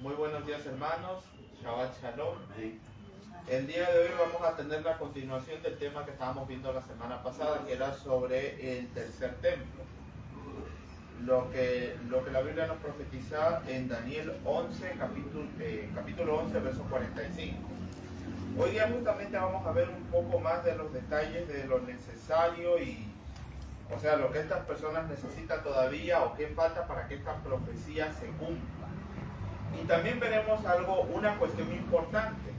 Muy buenos días, hermanos. Shabbat Shalom. El día de hoy vamos a tener la continuación del tema que estábamos viendo la semana pasada, que era sobre el tercer templo. Lo que la Biblia nos profetiza en Daniel 11, capítulo 11, verso 45. Hoy día justamente vamos a ver un poco más de los detalles de lo necesario y, o sea, lo que estas personas necesitan todavía o qué falta para que esta profecía se cumpla. Y también veremos una cuestión importante.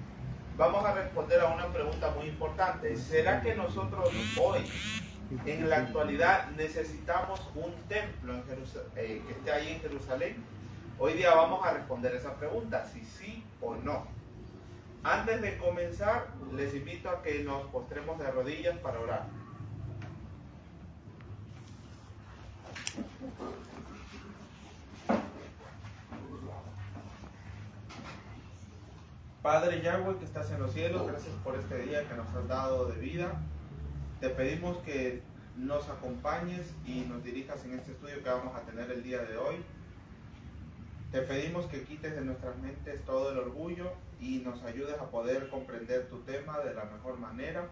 Vamos a responder a una pregunta muy importante. ¿Será que nosotros hoy, en la actualidad, necesitamos un templo en que esté ahí en Jerusalén? Hoy día vamos a responder esa pregunta, si sí o no. Antes de comenzar, les invito a que nos postremos de rodillas para orar. Padre Yahweh que estás en los cielos, gracias por este día que nos has dado de vida. Te pedimos que nos acompañes y nos dirijas en este estudio que vamos a tener el día de hoy. Te pedimos que quites de nuestras mentes todo el orgullo y nos ayudes a poder comprender tu tema de la mejor manera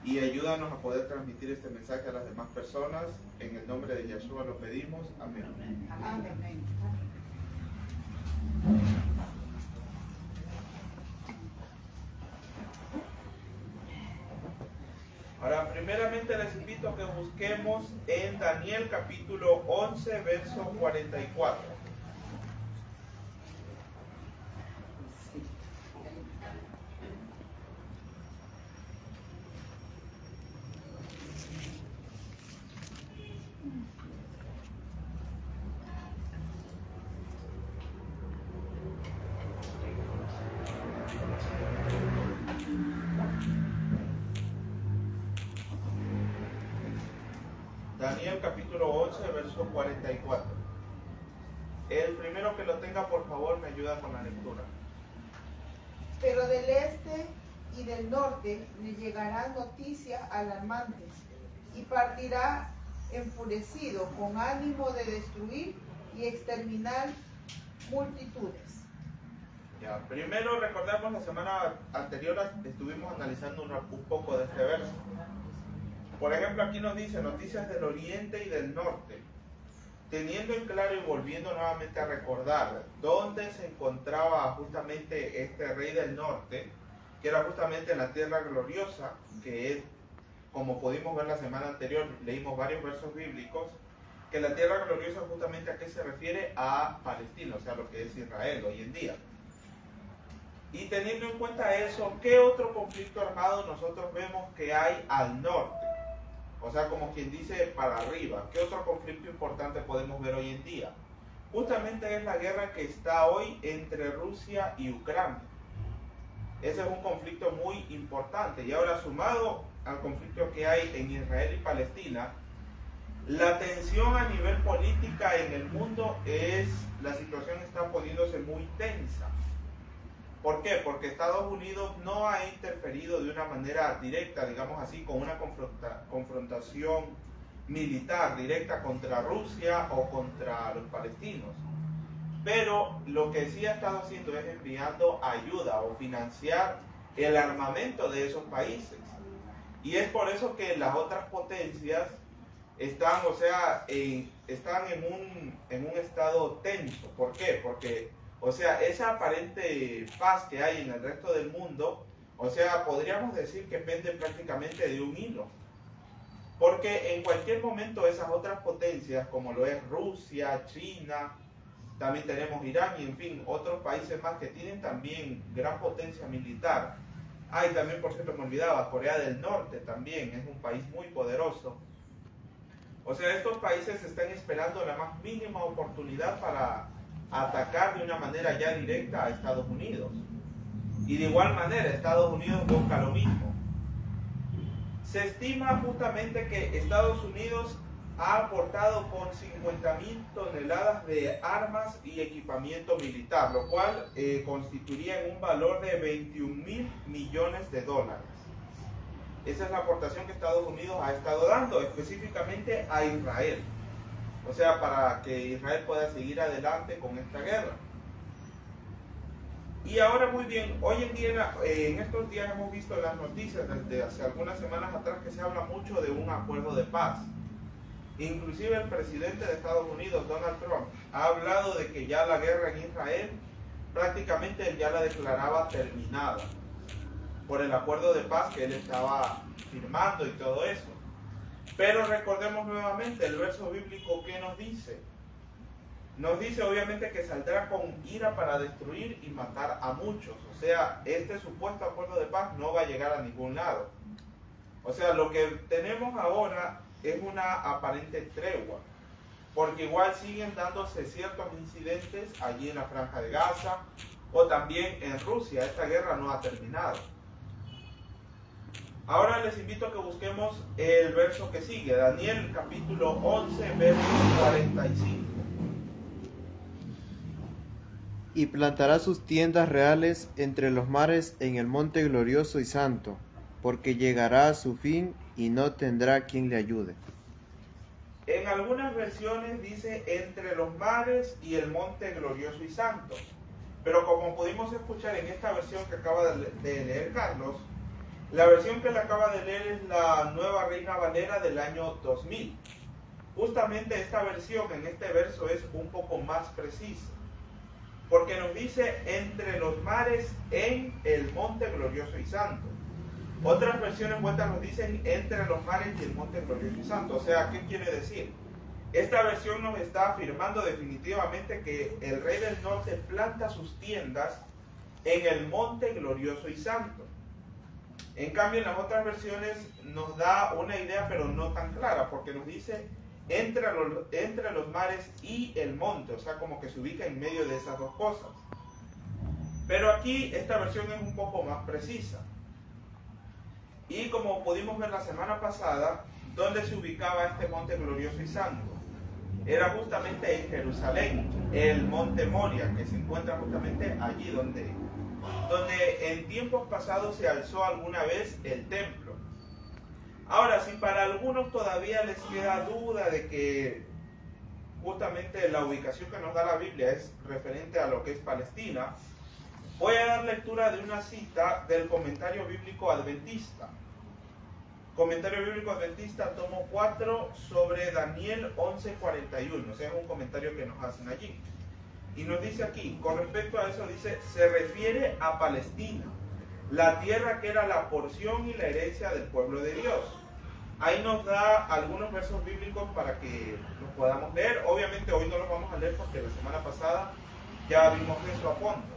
y ayúdanos a poder transmitir este mensaje a las demás personas. En el nombre de Yeshua lo pedimos. Amén. Amén. Ahora, primeramente les invito a que busquemos en Daniel capítulo 11, verso 44. Daniel capítulo 11, verso 44. El primero que lo tenga, por favor, me ayuda con la lectura. Pero del este y del norte le llegarán noticias alarmantes y partirá enfurecido con ánimo de destruir y exterminar multitudes. Ya, primero recordemos la semana anterior estuvimos analizando un poco de este verso. Por ejemplo, aquí nos dice noticias del oriente y del norte, teniendo en claro y volviendo nuevamente a recordar dónde se encontraba justamente este rey del norte, que era justamente en la tierra gloriosa, que es, como pudimos ver la semana anterior, leímos varios versos bíblicos, que la tierra gloriosa justamente a qué se refiere, a Palestina, o sea, lo que es Israel hoy en día. Y teniendo en cuenta eso, ¿qué otro conflicto armado nosotros vemos que hay al norte? O sea, como quien dice, para arriba. ¿Qué otro conflicto importante podemos ver hoy en día? Justamente es la guerra que está hoy entre Rusia y Ucrania. Ese es un conflicto muy importante. Y ahora, sumado al conflicto que hay en Israel y Palestina, la tensión a nivel política en el mundo la situación está poniéndose muy tensa. ¿Por qué? Porque Estados Unidos no ha interferido de una manera directa, digamos así, con una confrontación militar directa contra Rusia o contra los palestinos. Pero lo que sí ha estado haciendo es enviando ayuda o financiar el armamento de esos países. Y es por eso que las otras potencias están en un estado tenso. ¿Por qué? Porque esa aparente paz que hay en el resto del mundo, podríamos decir que pende prácticamente de un hilo. Porque en cualquier momento esas otras potencias, como lo es Rusia, China, también tenemos Irán y en fin, otros países más que tienen también gran potencia militar. Y también, por cierto, me olvidaba, Corea del Norte también es un país muy poderoso. Estos países están esperando la más mínima oportunidad para atacar de una manera ya directa a Estados Unidos. Y de igual manera, Estados Unidos busca lo mismo. Se estima justamente que Estados Unidos ha aportado con 50.000 toneladas de armas y equipamiento militar, lo cual constituiría en un valor de 21.000 millones de dólares. Esa es la aportación que Estados Unidos ha estado dando específicamente a Israel. Para que Israel pueda seguir adelante con esta guerra. Y ahora muy bien, hoy en día, en estos días hemos visto en las noticias desde hace algunas semanas atrás que se habla mucho de un acuerdo de paz. Inclusive el presidente de Estados Unidos, Donald Trump, ha hablado de que ya la guerra en Israel prácticamente él ya la declaraba terminada por el acuerdo de paz que él estaba firmando y todo eso. Pero recordemos nuevamente el verso bíblico que nos dice. Nos dice obviamente que saldrá con ira para destruir y matar a muchos. O sea, este supuesto acuerdo de paz no va a llegar a ningún lado. O sea, lo que tenemos ahora es una aparente tregua. Porque igual siguen dándose ciertos incidentes allí en la Franja de Gaza o también en Rusia. Esta guerra no ha terminado. Ahora les invito a que busquemos el verso que sigue. Daniel capítulo 11, verso 45. Y plantará sus tiendas reales entre los mares en el monte glorioso y santo, porque llegará a su fin y no tendrá quien le ayude. En algunas versiones dice entre los mares y el monte glorioso y santo. Pero como pudimos escuchar en esta versión que acaba de leer Carlos, la versión que le acaba de leer es la Nueva Reina Valera del año 2000. Justamente esta versión en este verso es un poco más precisa. Porque nos dice entre los mares en el monte glorioso y santo. Otras versiones vueltas nos dicen entre los mares y el monte glorioso y santo. O sea, ¿qué quiere decir? Esta versión nos está afirmando definitivamente que el rey del norte planta sus tiendas en el monte glorioso y santo. En cambio, en las otras versiones nos da una idea, pero no tan clara, porque nos dice entre los mares y el monte, o sea, como que se ubica en medio de esas dos cosas. Pero aquí esta versión es un poco más precisa. Y como pudimos ver la semana pasada, ¿dónde se ubicaba este monte glorioso y santo? Era justamente en Jerusalén, el monte Moria, que se encuentra justamente allí donde en tiempos pasados se alzó alguna vez el templo. Ahora, si para algunos todavía les queda duda de que justamente la ubicación que nos da la Biblia es referente a lo que es Palestina, voy a dar lectura de una cita del Comentario Bíblico Adventista. Comentario Bíblico Adventista, tomo 4, sobre Daniel 11:41. O sea, es un comentario que nos hacen allí. Y nos dice aquí, con respecto a eso, dice, se refiere a Palestina, la tierra que era la porción y la herencia del pueblo de Dios. Ahí nos da algunos versos bíblicos para que los podamos leer. Obviamente hoy no los vamos a leer porque la semana pasada ya vimos eso a fondo.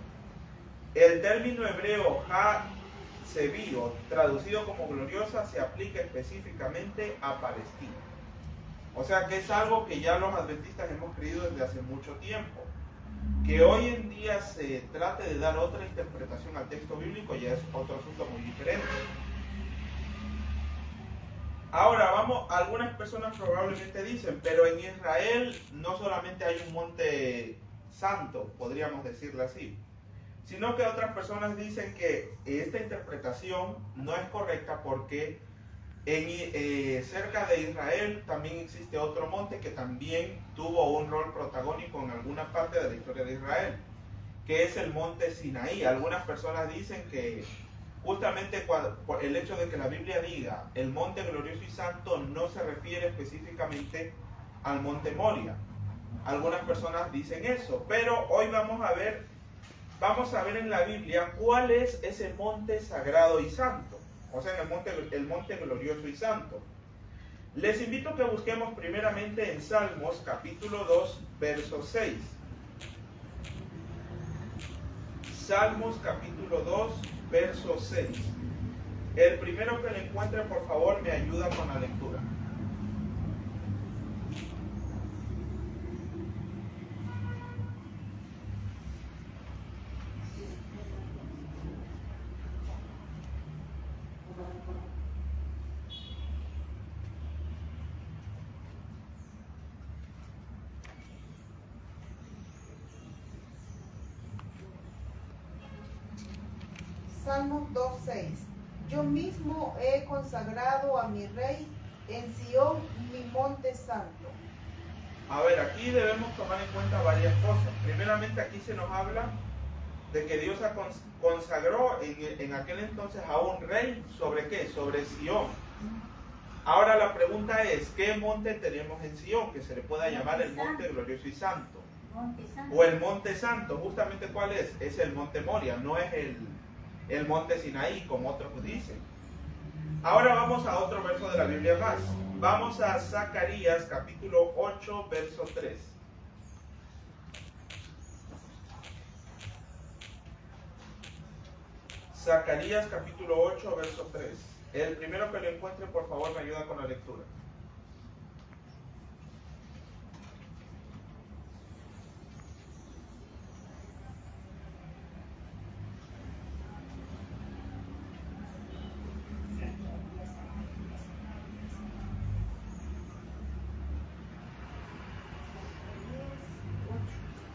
El término hebreo ha-sevio, traducido como gloriosa, se aplica específicamente a Palestina. O sea que es algo que ya los adventistas hemos creído desde hace mucho tiempo. Que hoy en día se trate de dar otra interpretación al texto bíblico ya es otro asunto muy diferente. Ahora algunas personas probablemente dicen, pero en Israel no solamente hay un monte santo, podríamos decirlo así, sino que otras personas dicen que esta interpretación no es correcta porque cerca de Israel también existe otro monte que también tuvo un rol protagónico en alguna parte de la historia de Israel, que es el monte Sinaí. Algunas personas dicen que justamente por el hecho de que la Biblia diga el monte glorioso y santo no se refiere específicamente al monte Moria. Algunas personas dicen eso, pero hoy vamos a ver en la Biblia cuál es ese monte sagrado y santo. O sea, el monte glorioso y santo. Les invito a que busquemos primeramente en Salmos capítulo 2, verso 6. Salmos capítulo 2, verso 6. El primero que lo encuentre, por favor, me ayuda con la lectura. Salmos 2:6. Yo mismo he consagrado a mi rey en Sión, mi monte santo. A ver, aquí debemos tomar en cuenta varias cosas. Primeramente, aquí se nos habla de que Dios consagró en aquel entonces a un rey, ¿sobre qué? Sobre Sión. Ahora la pregunta es, ¿qué monte tenemos en Sión que se le pueda llamar el monte glorioso y santo? O el monte santo, justamente ¿cuál es? Es el monte Moria, no es el monte Sinaí, como otros dicen. Ahora vamos a otro verso de la Biblia más. Vamos a Zacarías capítulo 8, verso 3. Zacarías capítulo 8, verso 3. El primero que lo encuentre, por favor, me ayuda con la lectura.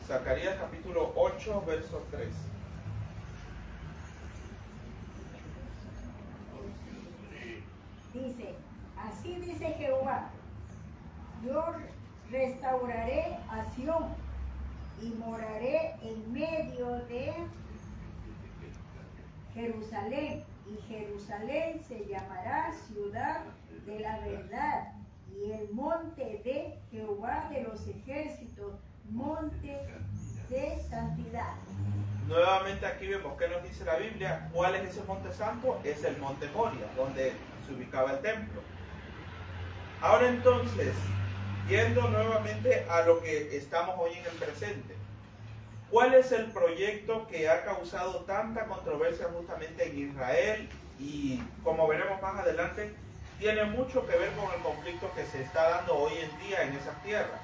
Zacarías capítulo 8, verso 3. Dice, así dice Jehová, yo restauraré a Sión y moraré en medio de Jerusalén, y Jerusalén se llamará ciudad de la verdad, y el monte de Jehová de los ejércitos, monte de santidad. Nuevamente aquí vemos qué nos dice la Biblia. ¿Cuál es ese monte santo? Es el monte Moria, donde se ubicaba el templo. Ahora entonces, yendo nuevamente a lo que estamos hoy en el presente, ¿cuál es el proyecto que ha causado tanta controversia justamente en Israel? Y como veremos más adelante, tiene mucho que ver con el conflicto que se está dando hoy en día en esas tierras.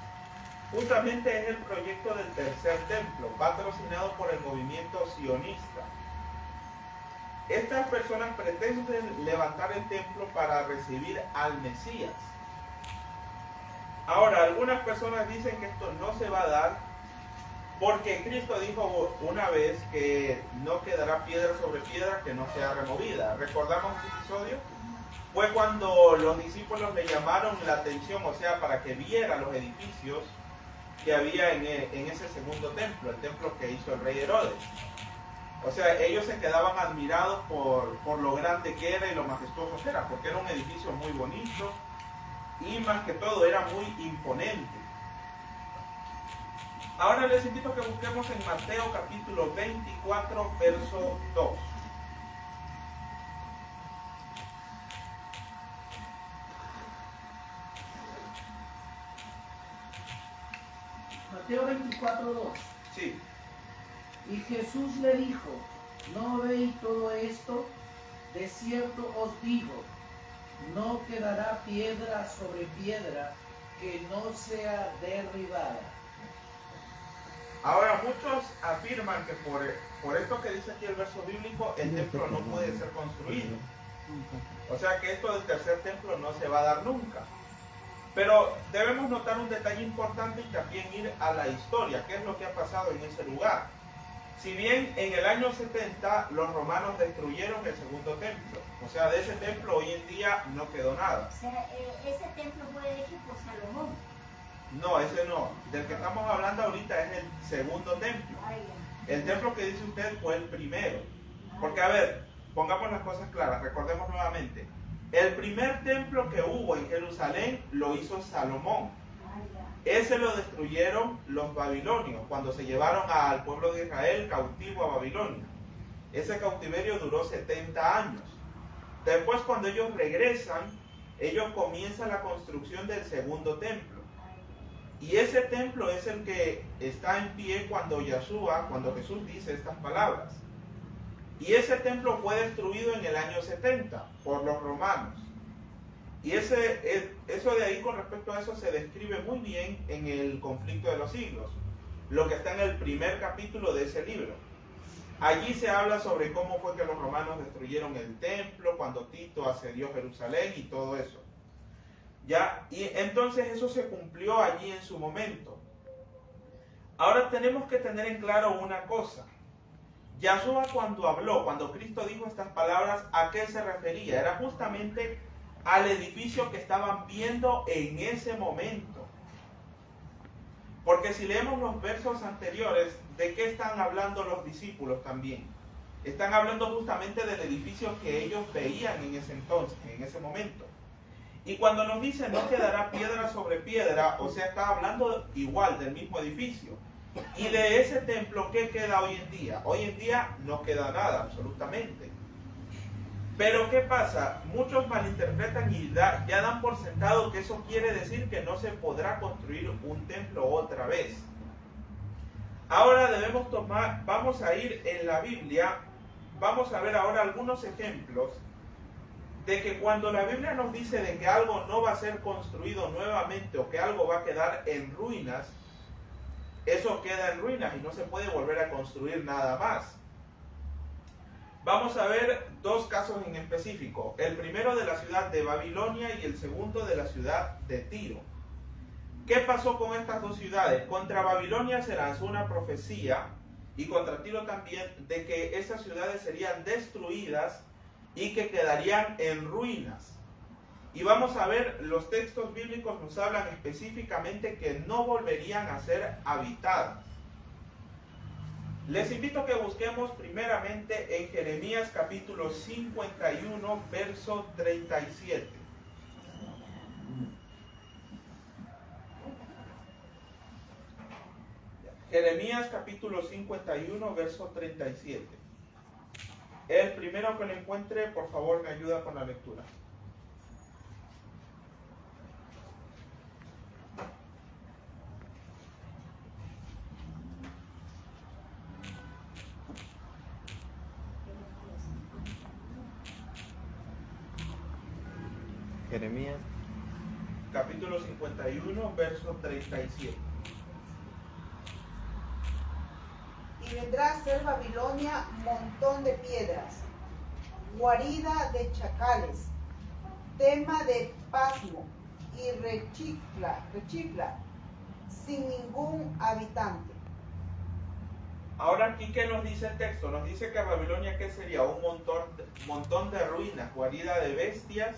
Justamente es el proyecto del tercer templo, patrocinado por el movimiento sionista. Estas personas pretenden levantar el templo para recibir al Mesías. Ahora, algunas personas dicen que esto no se va a dar porque Cristo dijo una vez que no quedará piedra sobre piedra que no sea removida. ¿Recordamos ese episodio? Fue cuando los discípulos le llamaron la atención, o sea, para que viera los edificios que había en ese segundo templo, el templo que hizo el rey Herodes. O sea, ellos se quedaban admirados por lo grande que era y lo majestuoso que era, porque era un edificio muy bonito y más que todo era muy imponente. Ahora les invito a que busquemos en Mateo capítulo 24, verso 2. Mateo 24, 2. Sí. Y Jesús le dijo, ¿no veis todo esto? De cierto os digo, no quedará piedra sobre piedra que no sea derribada. Ahora muchos afirman que por esto que dice aquí el verso bíblico, el templo no puede ser construido. O sea que esto del tercer templo no se va a dar nunca. Pero debemos notar un detalle importante y también ir a la historia, qué es lo que ha pasado en ese lugar. Si bien en el año 70 los romanos destruyeron el segundo templo, o sea, de ese templo hoy en día no quedó nada. O sea, ese templo fue hecho por Salomón. No, ese no. Del que estamos hablando ahorita es el segundo templo. El templo que dice usted fue el primero. Porque, a ver, pongamos las cosas claras, recordemos nuevamente. El primer templo que hubo en Jerusalén lo hizo Salomón. Ese lo destruyeron los babilonios cuando se llevaron al pueblo de Israel cautivo a Babilonia. Ese cautiverio duró 70 años. Después, cuando ellos regresan, ellos comienzan la construcción del segundo templo. Y ese templo es el que está en pie cuando Jesús dice estas palabras. Y ese templo fue destruido en el año 70 por los romanos. Y eso de ahí, con respecto a eso, se describe muy bien en el conflicto de los siglos, lo que está en el primer capítulo de ese libro. Allí se habla sobre cómo fue que los romanos destruyeron el templo, cuando Tito asedió Jerusalén y todo eso. ¿Ya? Y entonces eso se cumplió allí en su momento. Ahora tenemos que tener en claro una cosa. Yahshua cuando Cristo dijo estas palabras, ¿a qué se refería? Era justamente al edificio que estaban viendo en ese momento. Porque si leemos los versos anteriores, ¿de qué están hablando los discípulos también? Están hablando justamente del edificio que ellos veían en ese entonces, en ese momento. Y cuando nos dice no quedará piedra sobre piedra, o sea, está hablando igual del mismo edificio. Y de ese templo, ¿qué queda hoy en día? Hoy en día no queda nada, absolutamente. Pero ¿qué pasa? Muchos malinterpretan y ya dan por sentado que eso quiere decir que no se podrá construir un templo otra vez. Ahora vamos a ir en la Biblia, vamos a ver ahora algunos ejemplos de que cuando la Biblia nos dice de que algo no va a ser construido nuevamente o que algo va a quedar en ruinas, eso queda en ruinas y no se puede volver a construir nada más. Vamos a ver dos casos en específico, el primero de la ciudad de Babilonia y el segundo de la ciudad de Tiro. ¿Qué pasó con estas dos ciudades? Contra Babilonia se lanzó una profecía y contra Tiro también de que esas ciudades serían destruidas y que quedarían en ruinas. Y vamos a ver, los textos bíblicos nos hablan específicamente que no volverían a ser habitadas. Les invito a que busquemos primeramente en Jeremías capítulo 51, verso 37. Jeremías capítulo 51, verso 37. El primero que lo encuentre, por favor, me ayuda con la lectura. Jeremías. Capítulo 51, verso 37. Y vendrá a ser Babilonia montón de piedras, guarida de chacales, tema de pasmo y rechifla, sin ningún habitante. Ahora aquí, ¿qué nos dice el texto? Nos dice que Babilonia, ¿qué sería? Un montón de ruinas, guarida de bestias,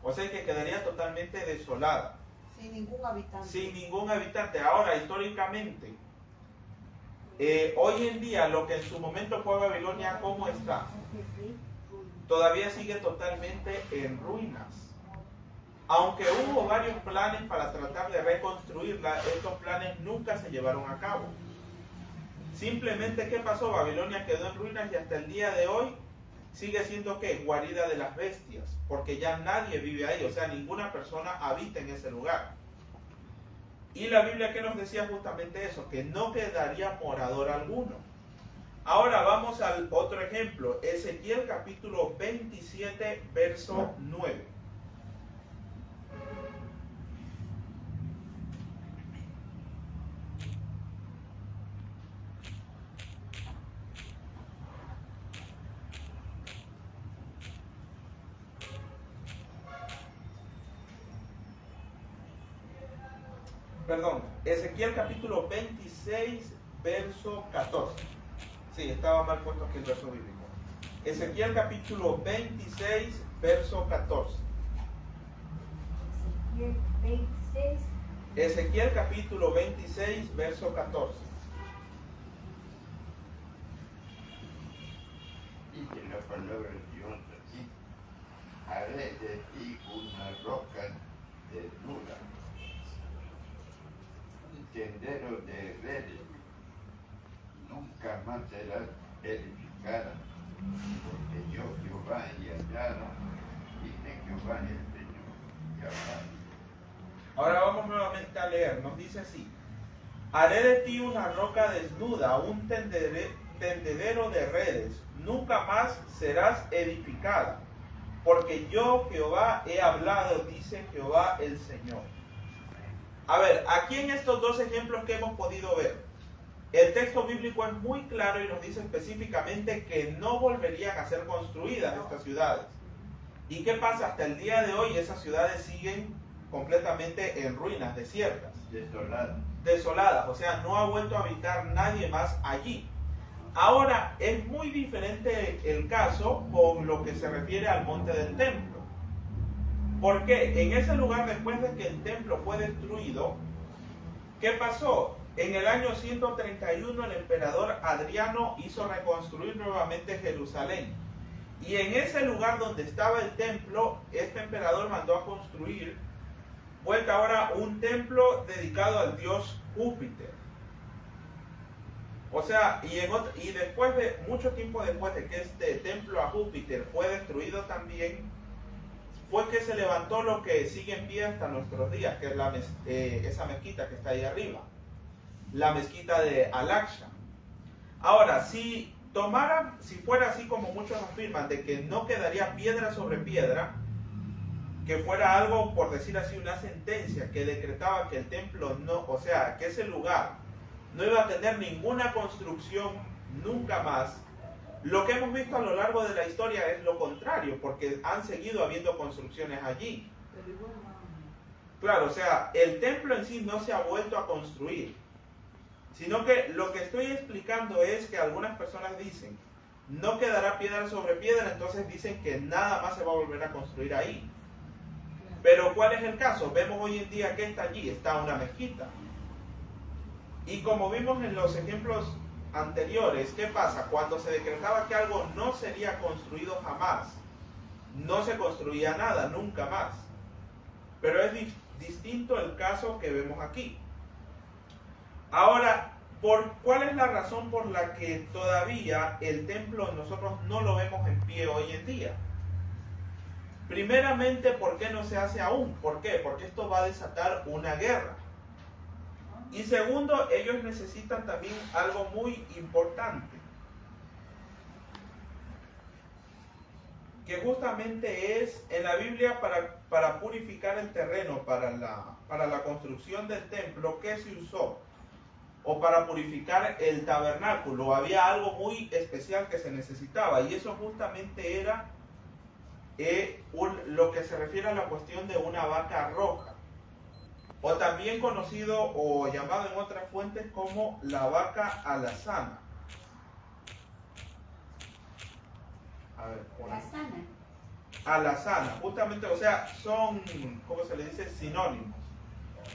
o sea que quedaría totalmente desolada. Sin ningún habitante. Sin ningún habitante. Ahora, históricamente, hoy en día, lo que en su momento fue Babilonia, ¿cómo está? Todavía sigue totalmente en ruinas. Aunque hubo varios planes para tratar de reconstruirla, estos planes nunca se llevaron a cabo. Simplemente, ¿qué pasó? Babilonia quedó en ruinas y hasta el día de hoy sigue siendo, ¿qué? Guarida de las bestias, porque ya nadie vive ahí, o sea, ninguna persona habita en ese lugar. Y la Biblia, ¿qué nos decía justamente eso? Que no quedaría morador alguno. Ahora vamos al otro ejemplo, Ezequiel capítulo 27, verso 9. Perdón, Ezequiel capítulo 26, verso 14. Sí, estaba mal puesto aquí el verso bíblico. Ezequiel capítulo 26, verso 14. Ezequiel 26. Ezequiel capítulo 26, verso 14. Dice la palabra de Dios así: haré de ti una roca desnuda, un tendero de redes, nunca más serás edificada, porque yo Jehová y hallada, dice Jehová el Señor, Jehová. Ahora vamos nuevamente a leer, nos dice así: haré de ti una roca desnuda, un tendedero de redes, nunca más serás edificada, porque yo Jehová he hablado, dice Jehová el Señor. A ver, aquí en estos dos ejemplos que hemos podido ver, el texto bíblico es muy claro y nos dice específicamente que no volverían a ser construidas estas ciudades. ¿Y qué pasa? Hasta el día de hoy esas ciudades siguen completamente en ruinas, desiertas. Desoladas, o sea, no ha vuelto a habitar nadie más allí. Ahora, es muy diferente el caso con lo que se refiere al monte del templo. ¿Por qué? En ese lugar, después de que el templo fue destruido, ¿qué pasó? En el año 131 el emperador Adriano hizo reconstruir nuevamente Jerusalén. Y en ese lugar donde estaba el templo, este emperador mandó a construir, vuelta ahora, un templo dedicado al dios Júpiter. O sea, y después de, mucho tiempo después de que este templo a Júpiter fue destruido también, fue que se levantó lo que sigue en pie hasta nuestros días, que es esa mezquita que está ahí arriba, la mezquita de Al-Aqsa. Ahora, si fuera así como muchos afirman, de que no quedaría piedra sobre piedra, que fuera algo, por decir así, una sentencia que decretaba que el templo no, o sea, que ese lugar no iba a tener ninguna construcción nunca más, lo que hemos visto a lo largo de la historia es lo contrario, porque han seguido habiendo construcciones allí. Claro, o sea, el templo en sí no se ha vuelto a construir, sino que lo que estoy explicando es que algunas personas dicen, no quedará piedra sobre piedra, entonces dicen que nada más se va a volver a construir ahí. Pero ¿cuál es el caso? Vemos hoy en día que está allí, está una mezquita. Y como vimos en los ejemplos anteriores, ¿qué pasa? Cuando se decretaba que algo no sería construido jamás, no se construía nada, nunca más. Pero es distinto el caso que vemos aquí. Ahora, ¿cuál es la razón por la que todavía el templo nosotros no lo vemos en pie hoy en día? Primeramente, ¿por qué no se hace aún? ¿Por qué? Porque esto va a desatar una guerra. Y segundo, ellos necesitan también algo muy importante, que justamente es en la Biblia para purificar el terreno, para la construcción del templo, ¿qué se usó? O para purificar el tabernáculo, había algo muy especial que se necesitaba, y eso justamente era lo que se refiere a la cuestión de una vaca roja, o también conocido o llamado en otras fuentes como la vaca alazana. A ver, Alazana. alazana, justamente, o sea, son, ¿cómo se le dice? Sinónimos.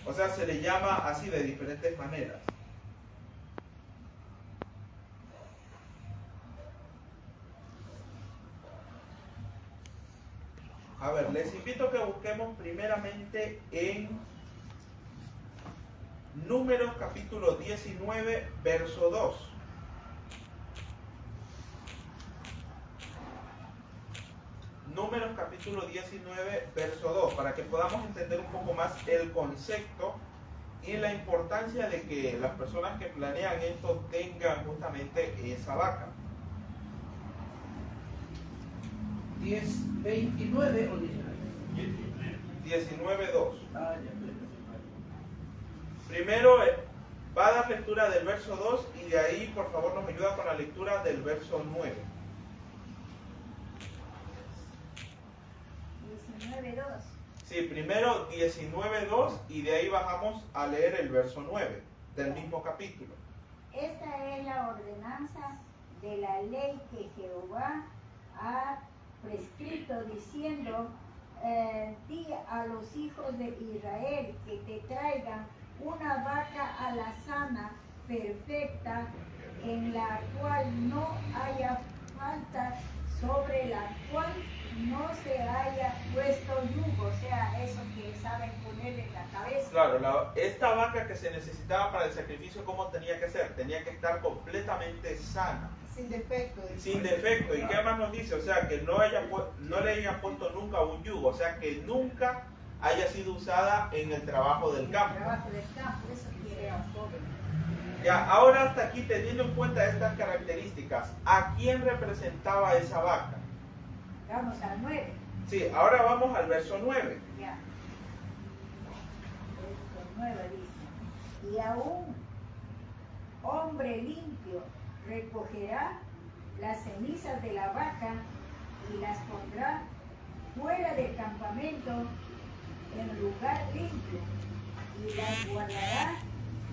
O sea, se le llama así de diferentes maneras. A ver, les invito a que busquemos primeramente en Números capítulo 19, verso 2. Números capítulo 19, verso 2, para que podamos entender un poco más el concepto y la importancia de que las personas que planean esto tengan justamente esa vaca. 29 o 19. 19.2. Ah, ya. Primero va a dar lectura del verso 2 y de ahí por favor nos ayuda con la lectura del verso 9. 19:2. Sí, primero 19.2 y de ahí bajamos a leer el verso 9 del mismo capítulo. Esta es la ordenanza de la ley que Jehová ha prescrito diciendo, di a los hijos de Israel que te traigan una vaca alazana perfecta en la cual no haya falta, sobre la cual no se haya puesto yugo, o sea, eso que saben ponerle en la cabeza. Claro, esta vaca que se necesitaba para el sacrificio, ¿cómo tenía que ser? Tenía que estar completamente sana. Sin defecto. Sin defecto. ¿Y qué más nos dice? O sea, que no le hayan puesto nunca un yugo, o sea, que nunca haya sido usada en el trabajo del campo. El trabajo del campo, eso quiere joven. Ya, ahora hasta aquí, teniendo en cuenta estas características, ¿a quién representaba esa vaca? Vamos al 9. Sí, ahora vamos al verso 9. Ya. Verso 9 dice, y a un hombre limpio recogerá las cenizas de la vaca y las pondrá fuera del campamento en lugar limpio, y las guardará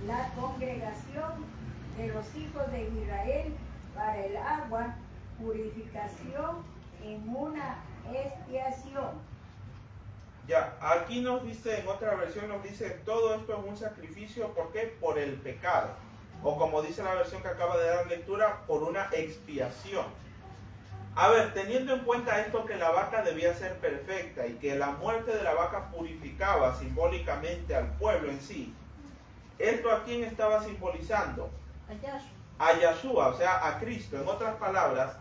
la congregación de los hijos de Israel para el agua, purificación en una expiación. Ya, aquí nos dice, en otra versión nos dice, todo esto es un sacrificio, ¿por qué? Por el pecado. O como dice la versión que acaba de dar lectura, por una expiación. A ver, teniendo en cuenta esto que la vaca debía ser perfecta y que la muerte de la vaca purificaba simbólicamente al pueblo en sí, ¿esto a quién estaba simbolizando? A Yahshua, o sea, a Cristo. En otras palabras,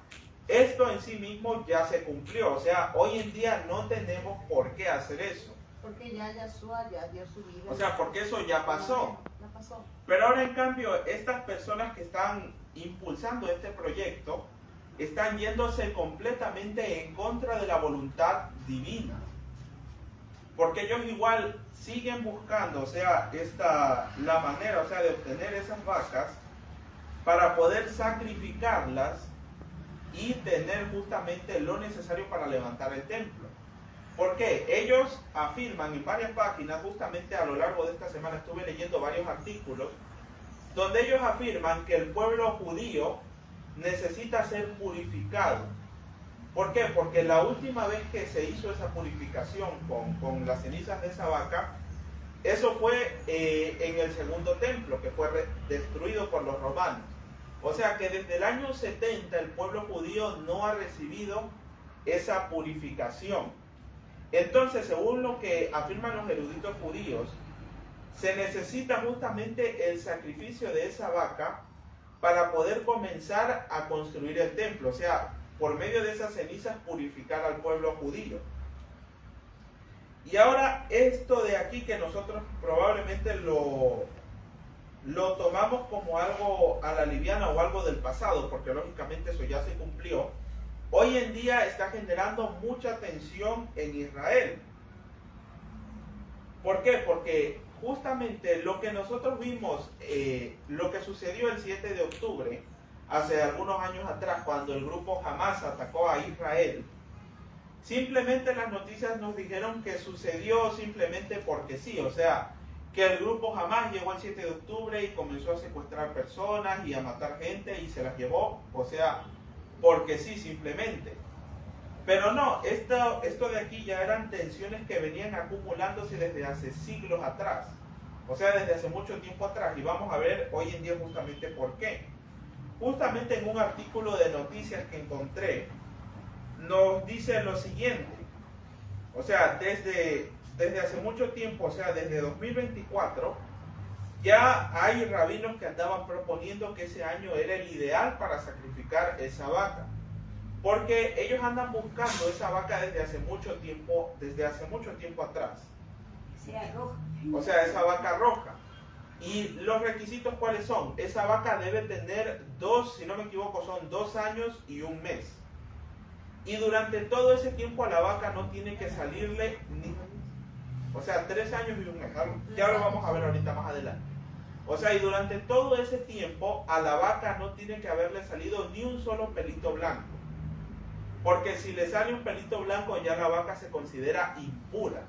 esto en sí mismo ya se cumplió. O sea, hoy en día no tenemos por qué hacer eso. Porque ya Yahshua ya dio su vida. O sea, porque eso ya pasó. Ya pasó. Pero ahora en cambio, estas personas que están impulsando este proyecto están yéndose completamente en contra de la voluntad divina. Porque ellos igual siguen buscando, o sea, la manera, o sea, de obtener esas vacas para poder sacrificarlas y tener justamente lo necesario para levantar el templo. ¿Por qué? Ellos afirman en varias páginas, justamente a lo largo de esta semana estuve leyendo varios artículos, donde ellos afirman que el pueblo judío necesita ser purificado. ¿Por qué? Porque la última vez que se hizo esa purificación con las cenizas de esa vaca, eso fue en el segundo templo, que fue destruido por los romanos. O sea que desde el año 70 el pueblo judío no ha recibido esa purificación. Entonces, según lo que afirman los eruditos judíos, se necesita justamente el sacrificio de esa vaca para poder comenzar a construir el templo. O sea, por medio de esas cenizas purificar al pueblo judío. Y ahora esto de aquí que nosotros probablemente lo tomamos como algo a la liviana o algo del pasado, porque lógicamente eso ya se cumplió, hoy en día está generando mucha tensión en Israel. ¿Por qué? Porque justamente lo que nosotros vimos, lo que sucedió el 7 de octubre, hace algunos años atrás, cuando el grupo Hamas atacó a Israel, simplemente las noticias nos dijeron que sucedió simplemente porque sí, o sea, que el grupo Hamas llegó el 7 de octubre y comenzó a secuestrar personas y a matar gente y se las llevó, o sea, porque sí, simplemente. Pero no, esto de aquí ya eran tensiones que venían acumulándose desde hace siglos atrás, o sea, desde hace mucho tiempo atrás, y vamos a ver hoy en día justamente por qué. Justamente en un artículo de noticias que encontré, nos dice lo siguiente, o sea, desde hace mucho tiempo, o sea, desde 2024, ya hay rabinos que andaban proponiendo que ese año era el ideal para sacrificar esa vaca, porque ellos andan buscando esa vaca desde hace mucho tiempo atrás. Sea roja. O sea, esa vaca roja. Y los requisitos, ¿cuáles son? Esa vaca debe tener si no me equivoco, son 2 años y 1 mes. Y durante todo ese tiempo a la vaca no tiene que salirle o sea, 3 años y 1 mes. Ya lo vamos a ver ahorita más adelante. O sea, y durante todo ese tiempo a la vaca no tiene que haberle salido ni un solo pelito blanco. Porque si le sale un pelito blanco, ya la vaca se considera impura.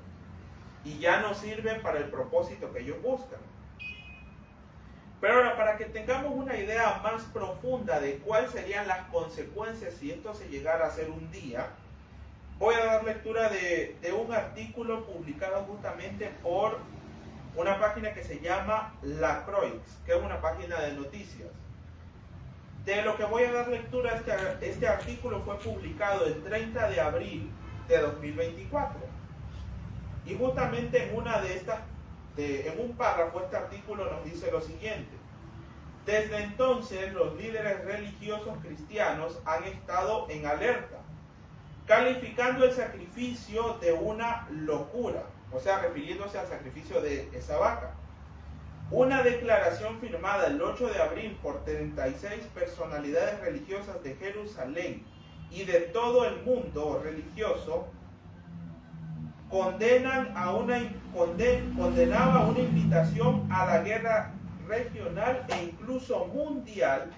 Y ya no sirve para el propósito que ellos buscan. Pero ahora, para que tengamos una idea más profunda de cuáles serían las consecuencias si esto se llegara a hacer un día, voy a dar lectura de un artículo publicado justamente por una página que se llama La Croix, que es una página de noticias. De lo que voy a dar lectura, este artículo fue publicado el 30 de abril de 2024. Y justamente en en un párrafo este artículo nos dice lo siguiente: desde entonces los líderes religiosos cristianos han estado en alerta, calificando el sacrificio de una locura, o sea, refiriéndose al sacrificio de esa vaca. Una declaración firmada el 8 de abril por 36 personalidades religiosas de Jerusalén y de todo el mundo religioso condenaba una invitación a la guerra regional e incluso mundial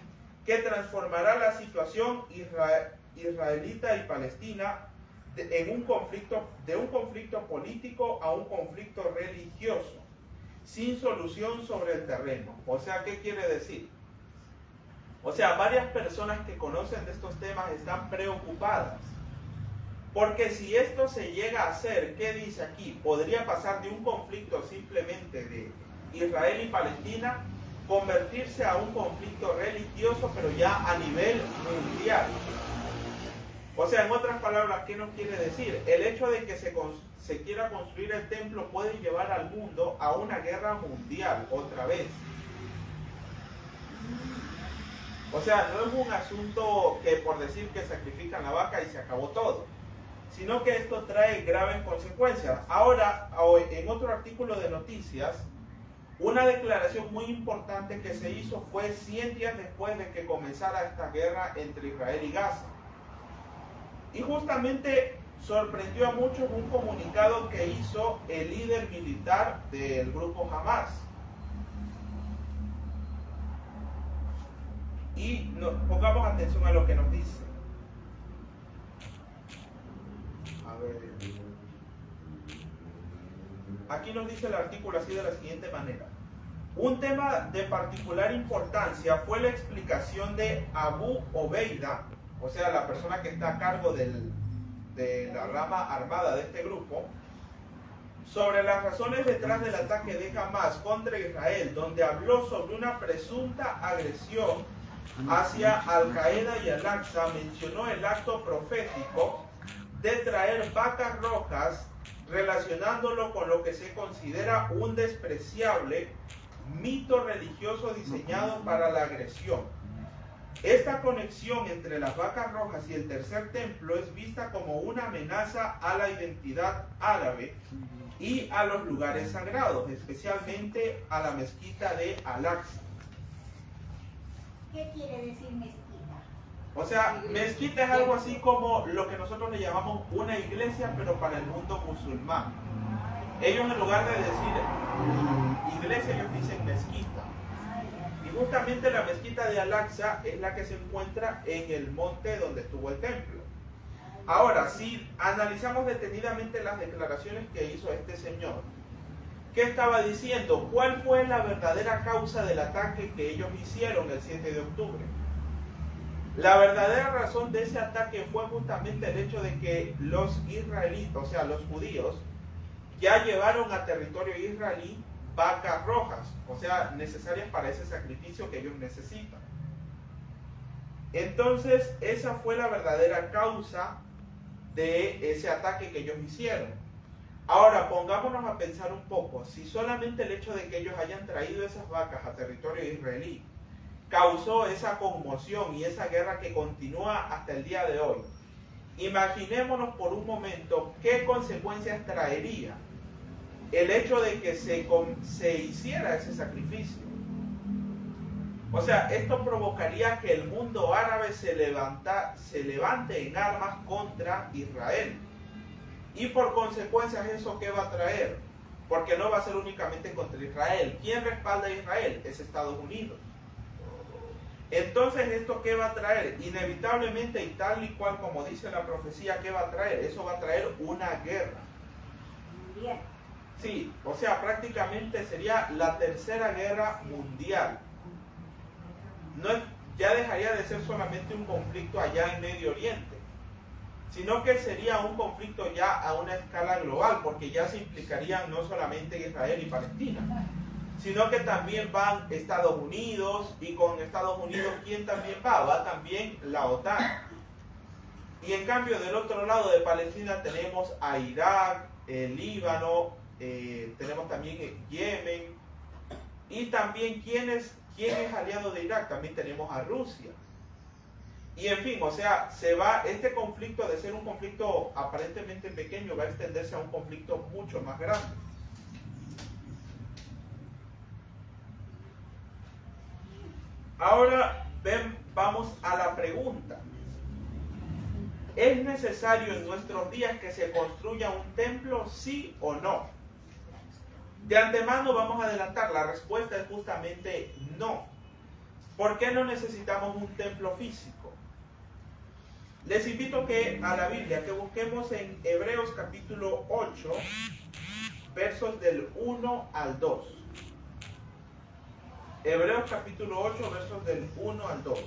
que transformará la situación israelita y palestina de un conflicto político a un conflicto religioso, sin solución sobre el terreno. O sea, ¿qué quiere decir? O sea, varias personas que conocen de estos temas están preocupadas Porque si esto se llega a hacer, ¿qué dice aquí? Podría pasar de un conflicto simplemente de Israel y Palestina, convertirse a un conflicto religioso, pero ya a nivel mundial. O sea, en otras palabras, ¿qué nos quiere decir? El hecho de que se quiera construir el templo puede llevar al mundo a una guerra mundial otra vez. O sea, no es un asunto que por decir que sacrifican la vaca y se acabó todo, sino que esto trae graves consecuencias. Ahora, en otro artículo de noticias, una declaración muy importante que se hizo fue 100 días después de que comenzara esta guerra entre Israel y Gaza. Y justamente sorprendió a muchos un comunicado que hizo el líder militar del grupo Hamas. Y pongamos atención a lo que nos dice. A ver. Aquí nos dice el artículo así de la siguiente manera. Un tema de particular importancia fue la explicación de Abu Obeida, o sea, la persona que está a cargo de la rama armada de este grupo, sobre las razones detrás del ataque de Hamas contra Israel, donde habló sobre una presunta agresión hacia Al-Qaeda y Al-Aqsa. Mencionó el acto profético de traer vacas rojas, relacionándolo con lo que se considera un despreciable mito religioso diseñado para la agresión. Esta conexión entre las vacas rojas y el tercer templo es vista como una amenaza a la identidad árabe y a los lugares sagrados, especialmente a la mezquita de Al-Aqsa. ¿Qué quiere decir mezquita? O sea, mezquita es algo así como lo que nosotros le llamamos una iglesia, pero para el mundo musulmán. Ellos, en lugar de decir iglesia, ellos dicen mezquita. Y justamente la mezquita de Al-Aqsa es la que se encuentra en el monte donde estuvo el templo. Ahora, si analizamos detenidamente las declaraciones que hizo este señor, ¿qué estaba diciendo? ¿Cuál fue la verdadera causa del ataque que ellos hicieron el 7 de octubre? La verdadera razón de ese ataque fue justamente el hecho de que los israelitas, o sea, los judíos, ya llevaron a territorio israelí vacas rojas, o sea, necesarias para ese sacrificio que ellos necesitan. Entonces, esa fue la verdadera causa de ese ataque que ellos hicieron. Ahora, pongámonos a pensar un poco. Si solamente el hecho de que ellos hayan traído esas vacas a territorio israelí causó esa conmoción y esa guerra que continúa hasta el día de hoy, imaginémonos por un momento qué consecuencias traería el hecho de que se hiciera ese sacrificio. O sea, esto provocaría que el mundo árabe se levante en armas contra Israel. Y por consecuencias, ¿eso qué va a traer? Porque no va a ser únicamente contra Israel. ¿Quién respalda a Israel? Es Estados Unidos. Entonces, ¿esto qué va a traer? Inevitablemente, y tal y cual como dice la profecía, ¿qué va a traer? Eso va a traer una guerra. Mundial. Sí, o sea, prácticamente sería la tercera guerra mundial. Ya dejaría de ser solamente un conflicto allá en Medio Oriente, sino que sería un conflicto ya a una escala global, porque ya se implicarían no solamente Israel y Palestina, sino que también van Estados Unidos, y con Estados Unidos, ¿quién también va? Va también la OTAN. Y en cambio, del otro lado de Palestina tenemos a Irak, el Líbano, tenemos también Yemen, y también ¿quién es aliado de Irak? También tenemos a Rusia. Y en fin, o sea, este conflicto, de ser un conflicto aparentemente pequeño, va a extenderse a un conflicto mucho más grande. Ahora vamos a la pregunta. ¿Es necesario en nuestros días que se construya un templo, sí o no? De antemano vamos a adelantar, la respuesta es justamente no. ¿Por qué no necesitamos un templo físico? Les invito a la Biblia, que busquemos en Hebreos capítulo 8, versos del 1 al 2. Hebreos capítulo 8, versos del 1 al 2.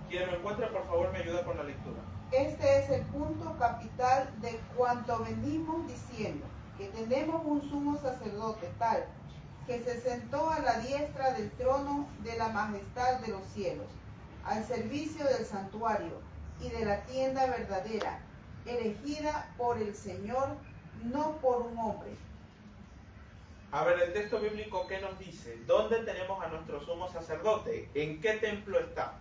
Quien lo encuentre, por favor, me ayuda con la lectura. Este es el punto capital de cuanto venimos diciendo, que tenemos un sumo sacerdote tal, que se sentó a la diestra del trono de la majestad de los cielos, al servicio del santuario y de la tienda verdadera, elegida por el Señor, no por un hombre. A ver, el texto bíblico, ¿qué nos dice? ¿Dónde tenemos a nuestro sumo sacerdote? ¿En qué templo está?